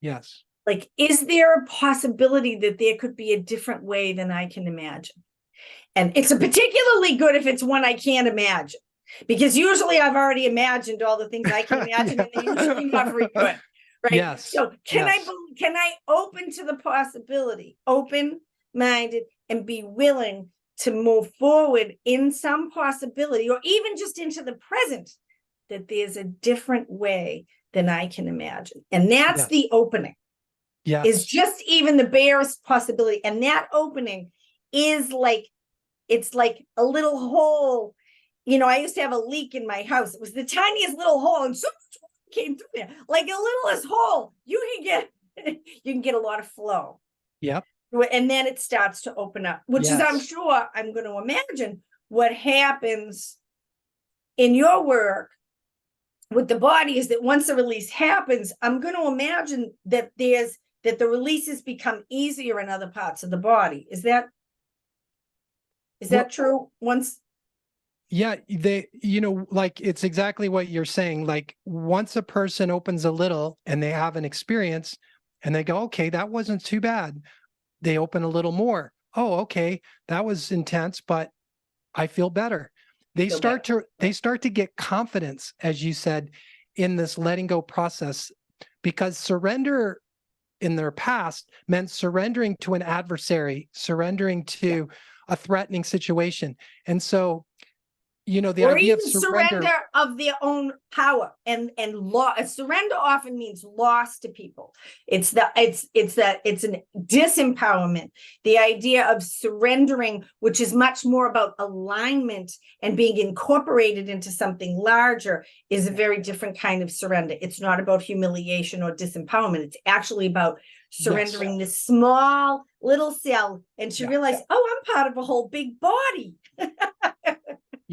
Yes. Like, is there a possibility that there could be a different way than I can imagine? And it's particularly good if it's one I can't imagine, because usually I've already imagined all the things I can imagine, and they're usually not very good, right? Yes. So can I open to the possibility, open-minded, and be willing to move forward in some possibility, or even just into the present, that there's a different way than I can imagine? And that's the opening. Yes. Is just even the barest possibility. And that opening is like, it's like a little hole. You know, I used to have a leak in my house. It was the tiniest little hole, and so much water came through there. Like a littlest hole, you can get a lot of flow. Yep. And then it starts to open up, which is, I'm sure, I'm going to imagine what happens in your work with the body, is that once the release happens, I'm going to imagine that the releases become easier in other parts of the body. Is that true? Yeah, like, it's exactly what you're saying. Like, once a person opens a little and they have an experience and they go, okay, that wasn't too bad. They open a little more. Oh, okay, that was intense, but I feel better. They start to get confidence, as you said, in this letting go process, because surrender in their past meant surrendering to an adversary, surrendering to a threatening situation. And so, the or idea even of surrender of their own power and law. Surrender often means loss to people. It's an disempowerment. The idea of surrendering, which is much more about alignment and being incorporated into something larger, is a very different kind of surrender. It's not about humiliation or disempowerment. It's actually about surrendering this small little cell, and to realize, oh, I'm part of a whole big body.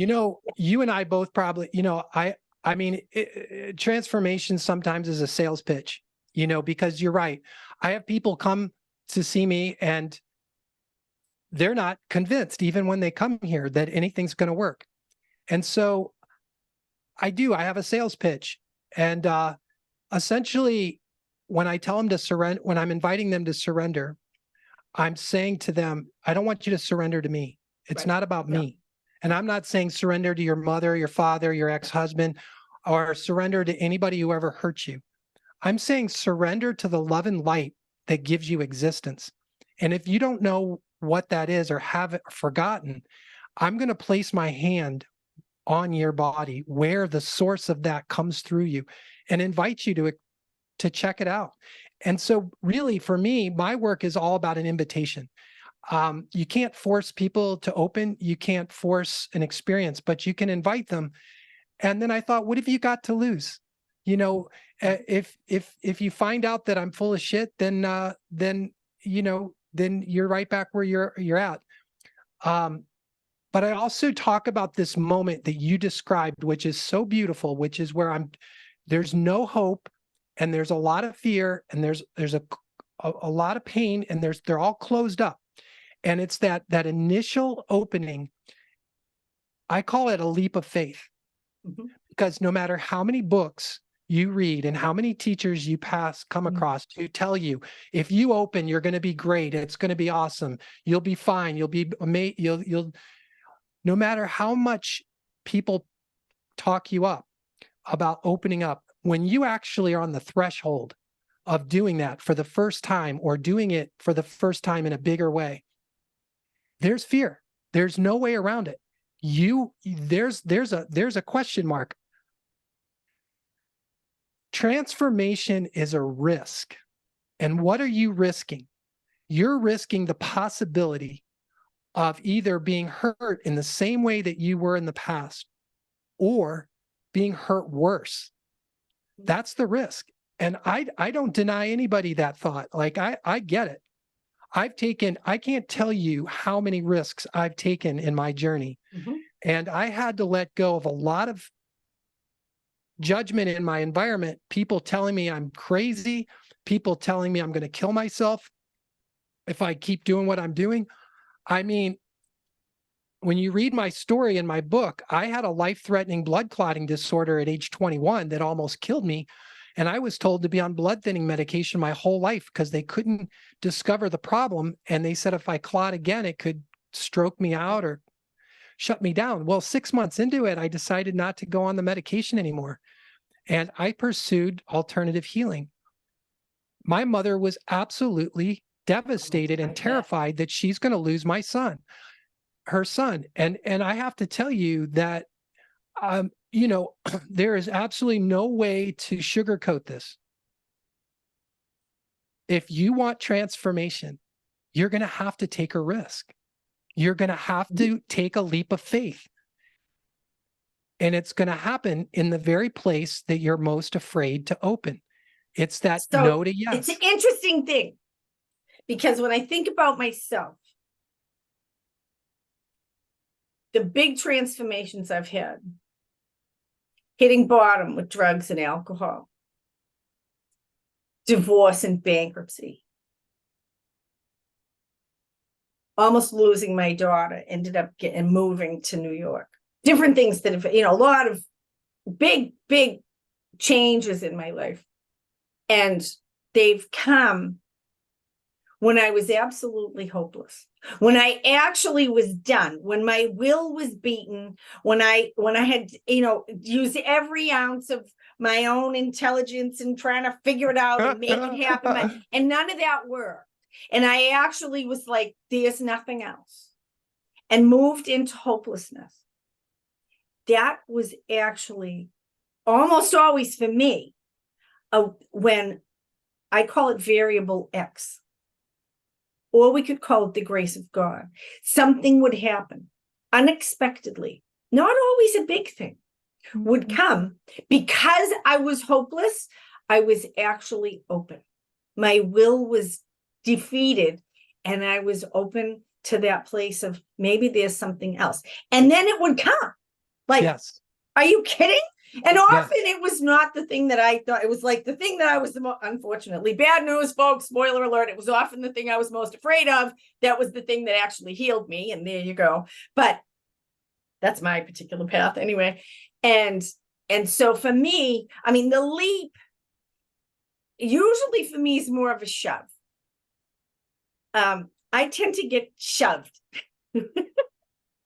You and I both probably, I mean, transformation sometimes is a sales pitch, because you're right. I have people come to see me and they're not convinced, even when they come here, that anything's going to work. And so I have a sales pitch. And essentially, when I tell them to surrender, when I'm inviting them to surrender, I'm saying to them, I don't want you to surrender to me. It's not about me. And I'm not saying surrender to your mother, your father, your ex-husband, or surrender to anybody who ever hurt you. I'm saying surrender to the love and light that gives you existence. And if you don't know what that is or have it forgotten, I'm going to place my hand on your body where the source of that comes through you and invite you to check it out. And so really, for me, my work is all about an invitation. You can't force people to open. You can't force an experience, but you can invite them. And then I thought, what have you got to lose? If you find out that I'm full of shit, then you're right back where you're at. But I also talk about this moment that you described, which is so beautiful, which is where there's no hope, and there's a lot of fear, and there's a lot of pain, and they're all closed up. And it's that initial opening. I call it a leap of faith, because no matter how many books you read and how many teachers you come across who tell you, if you open, you're going to be great. It's going to be awesome. You'll be fine. You'll be amazing. No matter how much people talk you up about opening up, when you actually are on the threshold of doing that for the first time, or doing it for the first time in a bigger way, there's fear. There's no way around it. There's a question mark. Transformation is a risk. And what are you risking? You're risking the possibility of either being hurt in the same way that you were in the past, or being hurt worse. That's the risk. And I don't deny anybody that thought. Like, I get it. I can't tell you how many risks I've taken in my journey. And I had to let go of a lot of judgment in my environment, people telling me I'm crazy, people telling me I'm going to kill myself if I keep doing what I'm doing. I mean, when you read my story in my book, I had a life-threatening blood clotting disorder at age 21 that almost killed me. And I was told to be on blood thinning medication my whole life because they couldn't discover the problem. And they said if I clot again, it could stroke me out or shut me down. Well, 6 months into it, I decided not to go on the medication anymore. And I pursued alternative healing. My mother was absolutely devastated and terrified that she's going to lose her son. And I have to tell you that, there is absolutely no way to sugarcoat this. If you want transformation, you're going to have to take a risk. You're going to have to take a leap of faith. And it's going to happen in the very place that you're most afraid to open. It's that no to yes. It's an interesting thing, because when I think about myself, the big transformations I've had, hitting bottom with drugs and alcohol, divorce and bankruptcy, almost losing my daughter, ended up moving to New York. Different things that have, a lot of big changes in my life. And they've come when I was absolutely hopeless, when I actually was done, when my will was beaten, when I had, used every ounce of my own intelligence and trying to figure it out and make it happen. And none of that worked. And I actually was like, there's nothing else, and moved into hopelessness. That was actually almost always for me, when I call it variable X, or we could call it the grace of God. Something would happen unexpectedly, not always a big thing, would come because I was hopeless. I was actually open. My will was defeated, and I was open to that place of maybe there's something else. And then it would come. Like, yes. Are you kidding? And often it was not the thing that I thought. It was like the thing that I was the most, unfortunately, bad news, folks, spoiler alert, it was often the thing I was most afraid of. That was the thing that actually healed me. And there you go. But that's my particular path anyway. And so for me, I mean, the leap usually for me is more of a shove. I tend to get shoved.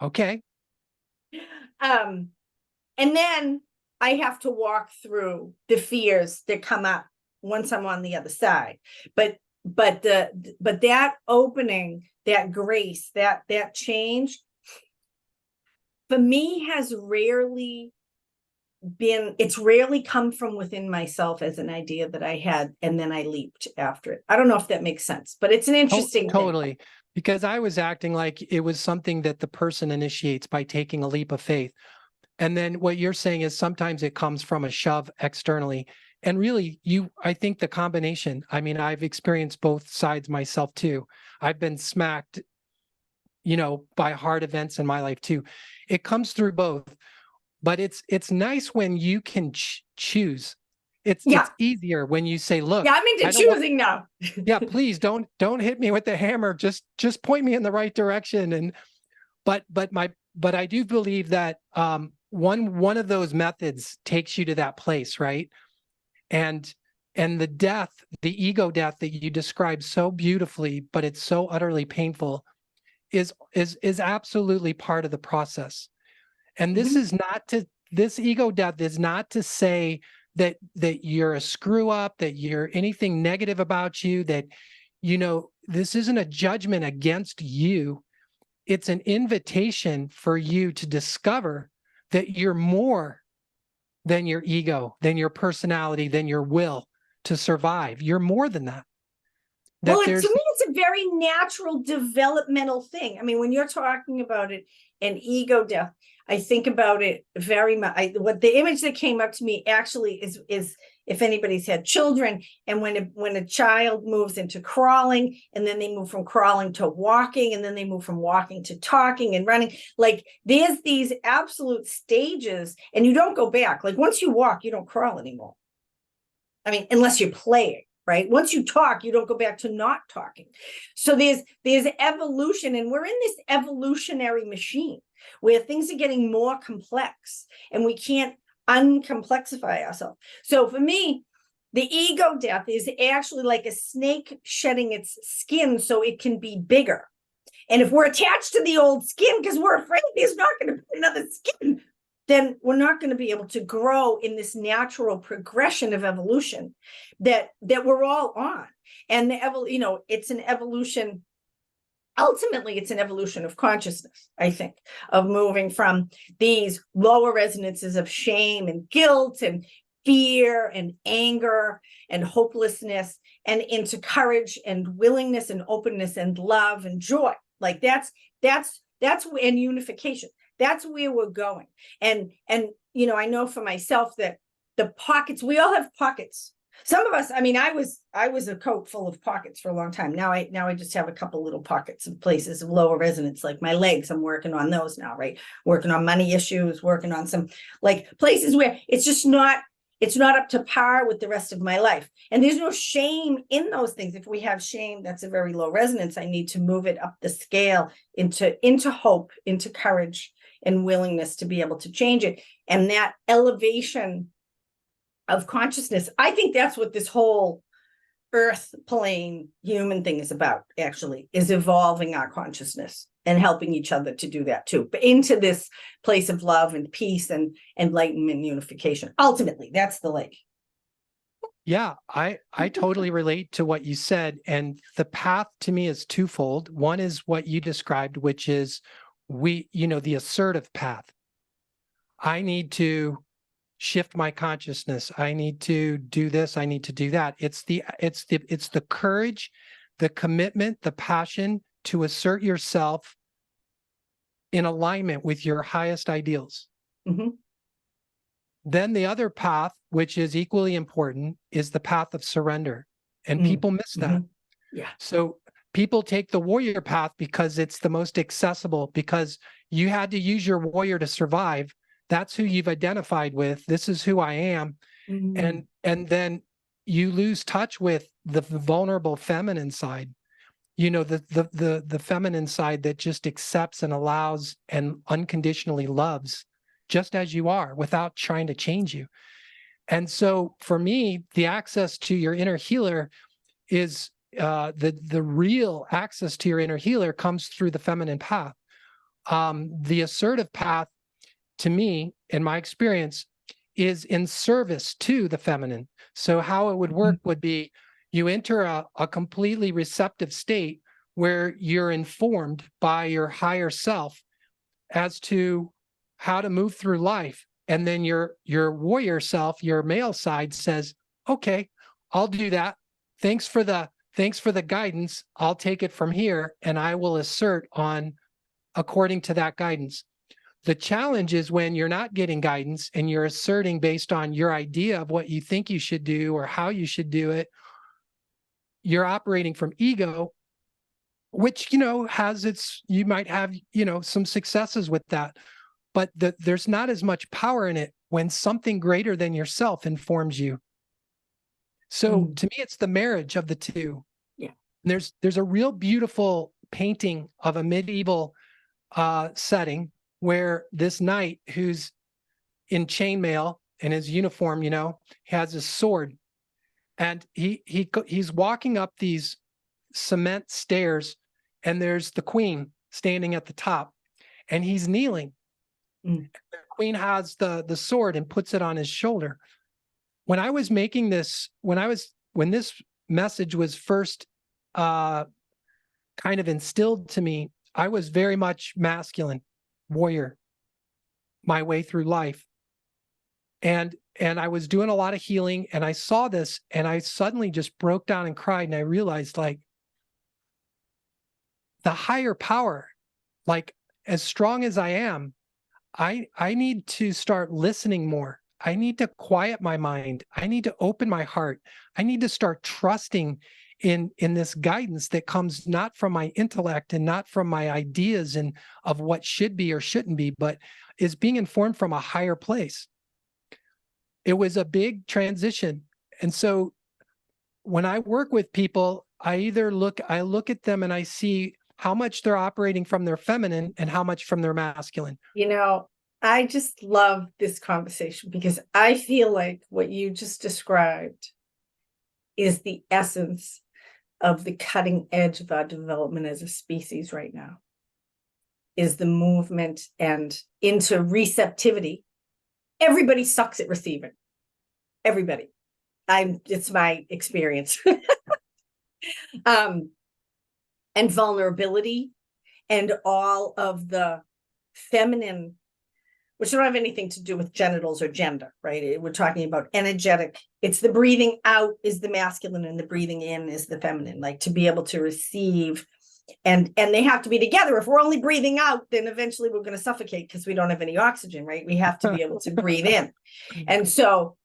Okay. And then I have to walk through the fears that come up once I'm on the other side. But that opening, that grace, that change, for me has rarely come from within myself as an idea that I had, and then I leaped after it. I don't know if that makes sense, but it's an interesting totally thing. Because I was acting like it was something that the person initiates by taking a leap of faith. And then what you're saying is sometimes it comes from a shove externally. And really, I think the combination, I mean, I've experienced both sides myself too. I've been smacked, by hard events in my life too. It comes through both, but it's nice when you can choose. It's easier when you say, look, I'm into choosing now. Yeah, please don't hit me with the hammer. Just point me in the right direction. But I do believe that one of those methods takes you to that place, right? And the ego death that you described so beautifully, but it's so utterly painful, is absolutely part of the process. And this is this ego death is not to say that you're a screw up, that you're anything negative about you, that, this isn't a judgment against you. It's an invitation for you to discover that you're more than your ego, than your personality, than your will to survive. You're more than that. Well, to me, it's a very natural developmental thing. I mean, when you're talking about it, and ego death, I think about it very much. What the image that came up to me actually is if anybody's had children, and when a child moves into crawling, and then they move from crawling to walking, and then they move from walking to talking and running, like there's these absolute stages, and you don't go back. Like once you walk, you don't crawl anymore. I mean, unless you're playing, right? Once you talk, you don't go back to not talking. So there's evolution, and we're in this evolutionary machine where things are getting more complex, and we can't uncomplexify ourselves. So for me, the ego death is actually like a snake shedding its skin so it can be bigger. And if we're attached to the old skin because we're afraid there's not going to be another skin, then we're not going to be able to grow in this natural progression of evolution that we're all on. And it's an evolution. Ultimately, it's an evolution of consciousness, I think, of moving from these lower resonances of shame and guilt and fear and anger and hopelessness, and into courage and willingness and openness and love and joy. Like that's and unification. That's where we're going. And I know for myself that the pockets, we all have pockets. Some of us, I mean, I was a coat full of pockets for a long time. Now I just have a couple little pockets of places of lower resonance, like my legs. I'm working on those now, right? Working on money issues, working on some like places where it's not up to par with the rest of my life. And there's no shame in those things. If we have shame, that's a very low resonance. I need to move it up the scale into hope, into courage and willingness to be able to change it. And that elevation of consciousness, I think that's what this whole earth plane human thing is about, actually, is evolving our consciousness and helping each other to do that too, but into this place of love and peace and enlightenment and unification. Ultimately, that's the lake. Yeah, I totally relate to what you said. And the path to me is twofold. One is what you described, which is the assertive path. I need to shift my consciousness. I need to do this. I need to do that. It's the courage, the commitment, the passion to assert yourself in alignment with your highest ideals. Mm-hmm. Then the other path, which is equally important, is the path of surrender. And people miss that. Mm-hmm. Yeah. So people take the warrior path because it's the most accessible, because you had to use your warrior to survive. That's who you've identified with. This is who I am. Mm-hmm. And then you lose touch with the vulnerable feminine side, the feminine side that just accepts and allows and unconditionally loves just as you are without trying to change you. And so for me, the access to your inner healer is the real access to your inner healer comes through the feminine path. The assertive path, to me, in my experience, is in service to the feminine. So how it would work would be you enter a completely receptive state where you're informed by your higher self as to how to move through life. And then your warrior self, your male side, says, okay, I'll do that. Thanks for the guidance. I'll take it from here and I will assert on according to that guidance. The challenge is when you're not getting guidance and you're asserting based on your idea of what you think you should do or how you should do it. You're operating from ego, which, you might have, some successes with that, but there's not as much power in it when something greater than yourself informs you. So to me, it's the marriage of the two. Yeah. And there's a real beautiful painting of a medieval setting where this knight who's in chainmail in his uniform, has his sword, and he's walking up these cement stairs, and there's the queen standing at the top, and he's kneeling. The queen has the sword and puts it on his shoulder. When I was making this, when this message was first kind of instilled to me, I was very much masculine, warrior, my way through life. And I was doing a lot of healing, and I saw this, and I suddenly just broke down and cried, and I realized, like, the higher power, like, as strong as I am, I need to start listening more. I need to quiet my mind. I need to open my heart. I need to start trusting in this guidance that comes not from my intellect and not from my ideas and of what should be or shouldn't be, but is being informed from a higher place. It was a big transition. And so when I work with people, I look at them and I see how much they're operating from their feminine and how much from their masculine. You know, I just love this conversation because I feel like what you just described is the essence of the cutting edge of our development as a species right now, is the movement and into receptivity. Everybody sucks at receiving. Everybody. It's my experience. And vulnerability and all of the feminine, which don't have anything to do with genitals or gender, right? We're talking about energetic. It's the breathing out is the masculine and the breathing in is the feminine, like to be able to receive. And they have to be together. If we're only breathing out, then eventually we're going to suffocate because we don't have any oxygen, right? We have to be able to breathe in. And so,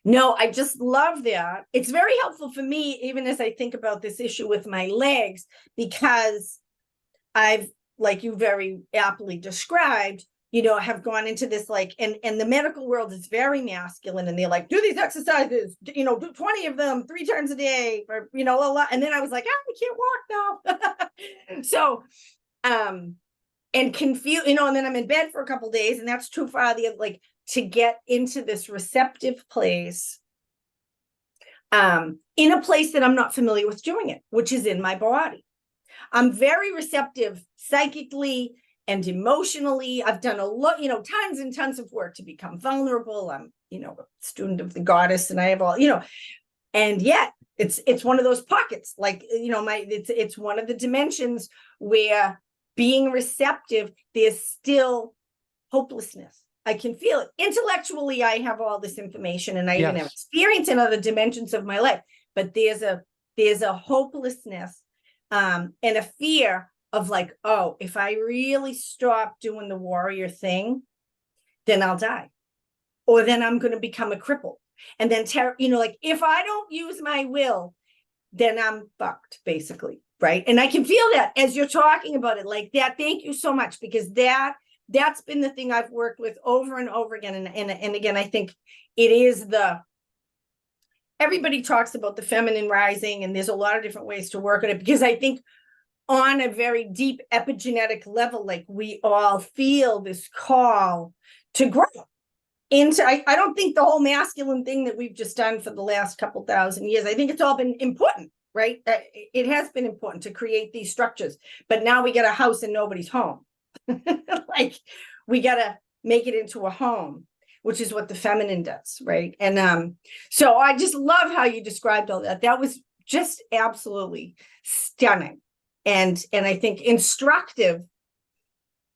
no, I just love that. It's very helpful for me, even as I think about this issue with my legs, because I've, like you very aptly described, have gone into this and the medical world is very masculine and they're like, do these exercises, do 20 of them 3 times a day, or, a lot. And then I was like, I can't walk now. So, and confused, and then I'm in bed for a couple of days and that's too far. To get into this receptive place, in a place that I'm not familiar with doing it, which is in my body. I'm very receptive psychically and emotionally. I've done a lot, tons and tons of work to become vulnerable. I'm, a student of the goddess and I have all, and yet it's one of those pockets, it's one of the dimensions where being receptive, there's still hopelessness. I can feel it. Intellectually, I have all this information and I even have experience in other dimensions of my life, but there's a hopelessness and a fear of like, oh, if I really stop doing the warrior thing, then I'll die. Or then I'm going to become a cripple. And then, if I don't use my will, then I'm fucked, basically. Right. And I can feel that as you're talking about it like that. Thank you so much, because that's been the thing I've worked with over and over again. And again, I think it is everybody talks about the feminine rising, and there's a lot of different ways to work on it, because I think on a very deep epigenetic level, like we all feel this call to grow into, I don't think the whole masculine thing that we've just done for the last couple thousand years, I think it's all been important, right? It has been important to create these structures, but now we get a house and nobody's home. We got to make it into a home, which is what the feminine does, right? And so I just love how you described all that. That was just absolutely stunning, and I think instructive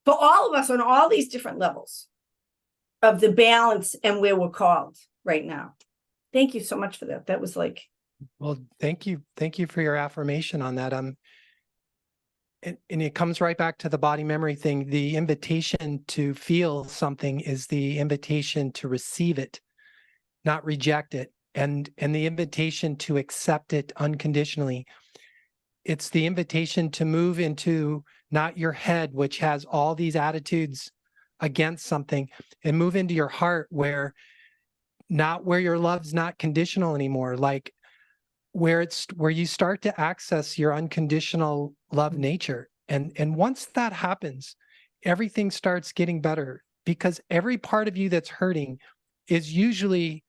for all of us on all these different levels of the balance and where we're called right now. Thank you so much for that. That was well, thank you for your affirmation on that. And it comes right back to the body memory thing. The invitation to feel something is the invitation to receive it, not reject it. And the invitation to accept it unconditionally. It's the invitation to move into not your head, which has all these attitudes against something, and move into your heart where your love's not conditional anymore. Like where you start to access your unconditional love nature. And once that happens, everything starts getting better, because every part of you that's hurting is usually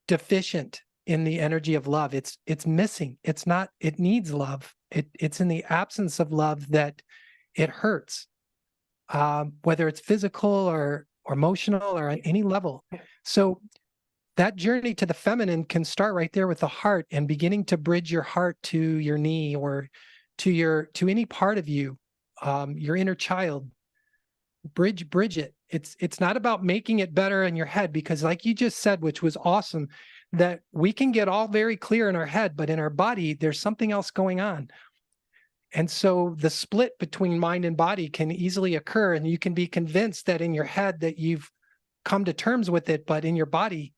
deficient in the energy of love. It's missing. It needs love. It's in the absence of love that it hurts, whether it's physical or emotional or on any level. So that journey to the feminine can start right there with the heart, and beginning to bridge your heart to your knee or to any part of you, your inner child. Bridge it. It's not about making it better in your head, because like you just said, which was awesome, that we can get all very clear in our head, but in our body, there's something else going on. And so the split between mind and body can easily occur, and you can be convinced that in your head that you've come to terms with it, but in your body.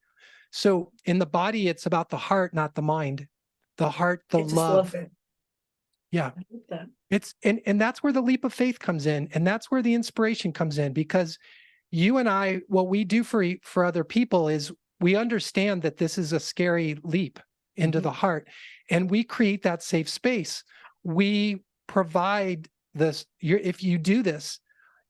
So in the body, it's about the heart, not the mind. The heart, the I just love love. it. Yeah. I love that. It's and that's where the leap of faith comes in, and that's where the inspiration comes in, because you and I, what we do for other people is we understand that this is a scary leap into the heart, and we create that safe space. We provide this. If you do this,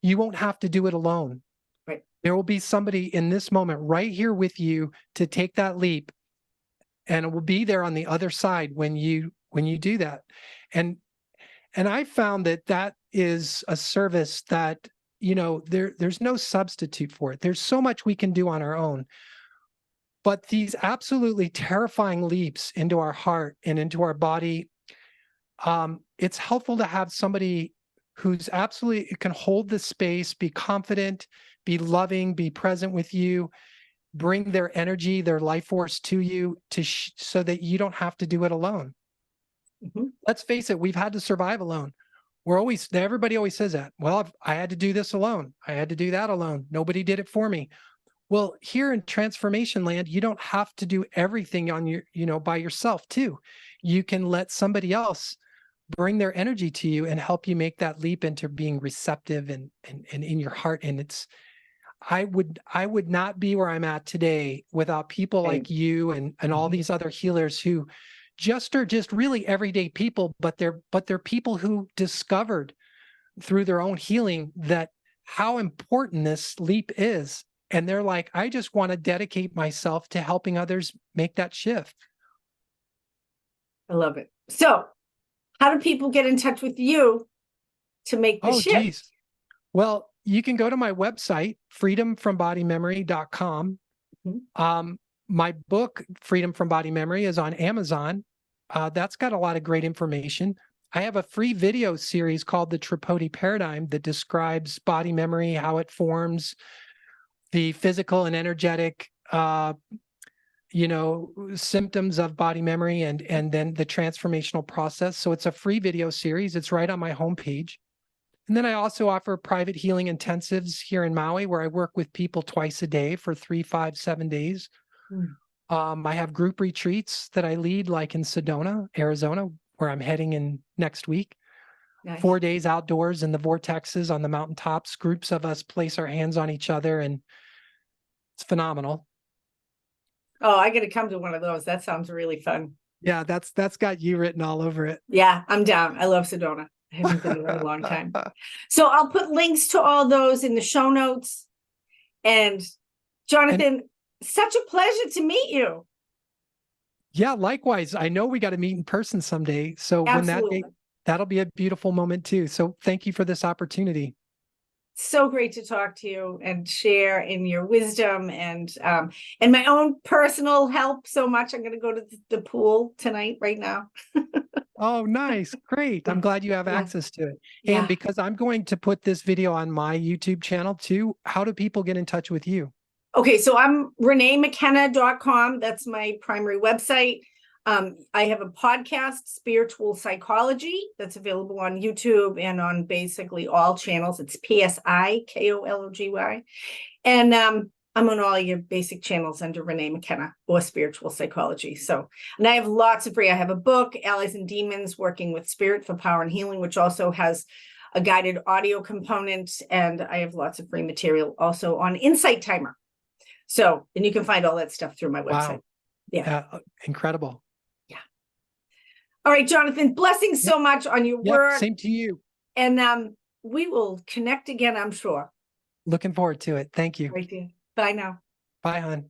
you won't have to do it alone. Right. There will be somebody in this moment right here with you to take that leap, and it will be there on the other side when you do that. And I found that that is a service that, there's no substitute for it. There's so much we can do on our own. But these absolutely terrifying leaps into our heart and into our body, it's helpful to have somebody who's absolutely can hold the space, be confident, be loving, be present with you, bring their energy, their life force to you so that you don't have to do it alone. Let's face it, we've had to survive alone. Everybody always says that. Well, I had to do this alone. I had to do that alone. Nobody did it for me. Well, here in transformation land, you don't have to do everything on by yourself too. You can let somebody else bring their energy to you and help you make that leap into being receptive and in your heart. And I would not be where I'm at today without people like you and all these other healers who are just really everyday people, but they're people who discovered through their own healing that how important this leap is. And they're like, I just want to dedicate myself to helping others make that shift. I love it. So how do people get in touch with you to make the shift? Geez. Well, you can go to my website, freedomfrombodymemory.com. My book, Freedom from Body Memory, is on Amazon. That's got a lot of great information. I have a free video series called the Tripodi Paradigm that describes body memory, how it forms, the physical and energetic, symptoms of body memory, and then the transformational process. So it's a free video series. It's right on my homepage. And then I also offer private healing intensives here in Maui, where I work with people twice a day for 3, 5, 7 days. I have group retreats that I lead, like in Sedona, Arizona, where I'm heading in next week. Nice. 4 days outdoors in the vortexes on the mountaintops. Groups of us place our hands on each other, and it's phenomenal. Oh, I got to come to one of those. That sounds really fun. Yeah, that's got you written all over it. Yeah, I'm down. I love Sedona. I haven't been there in a long time. So I'll put links to all those in the show notes. And Jonathan, such a pleasure to meet you. Yeah, likewise. I know we got to meet in person someday. So Absolutely. that'll be a beautiful moment too. So thank you for this opportunity. So great to talk to you and share in your wisdom and my own personal help so much. I'm going to go to the pool tonight right now. Oh, nice. Great. I'm glad you have access to it. And because I'm going to put this video on my YouTube channel too, how do people get in touch with you? Okay, so I'm reneemckenna.com. That's my primary website. I have a podcast, Spiritual Psikology, that's available on YouTube and on basically all channels. It's Psi-Kology. And I'm on all your basic channels under Renee McKenna or Spiritual Psikology. So, and I have lots of free. I have a book, Allies and Demons, Working with Spirit for Power and Healing, which also has a guided audio component. And I have lots of free material also on Insight Timer. So, and you can find all that stuff through my website. Wow. Yeah. Incredible. Yeah. All right, Jonathan, blessings so much on your work. Same to you. And we will connect again, I'm sure. Looking forward to it. Thank you. Right, dear. Bye now. Bye, hon.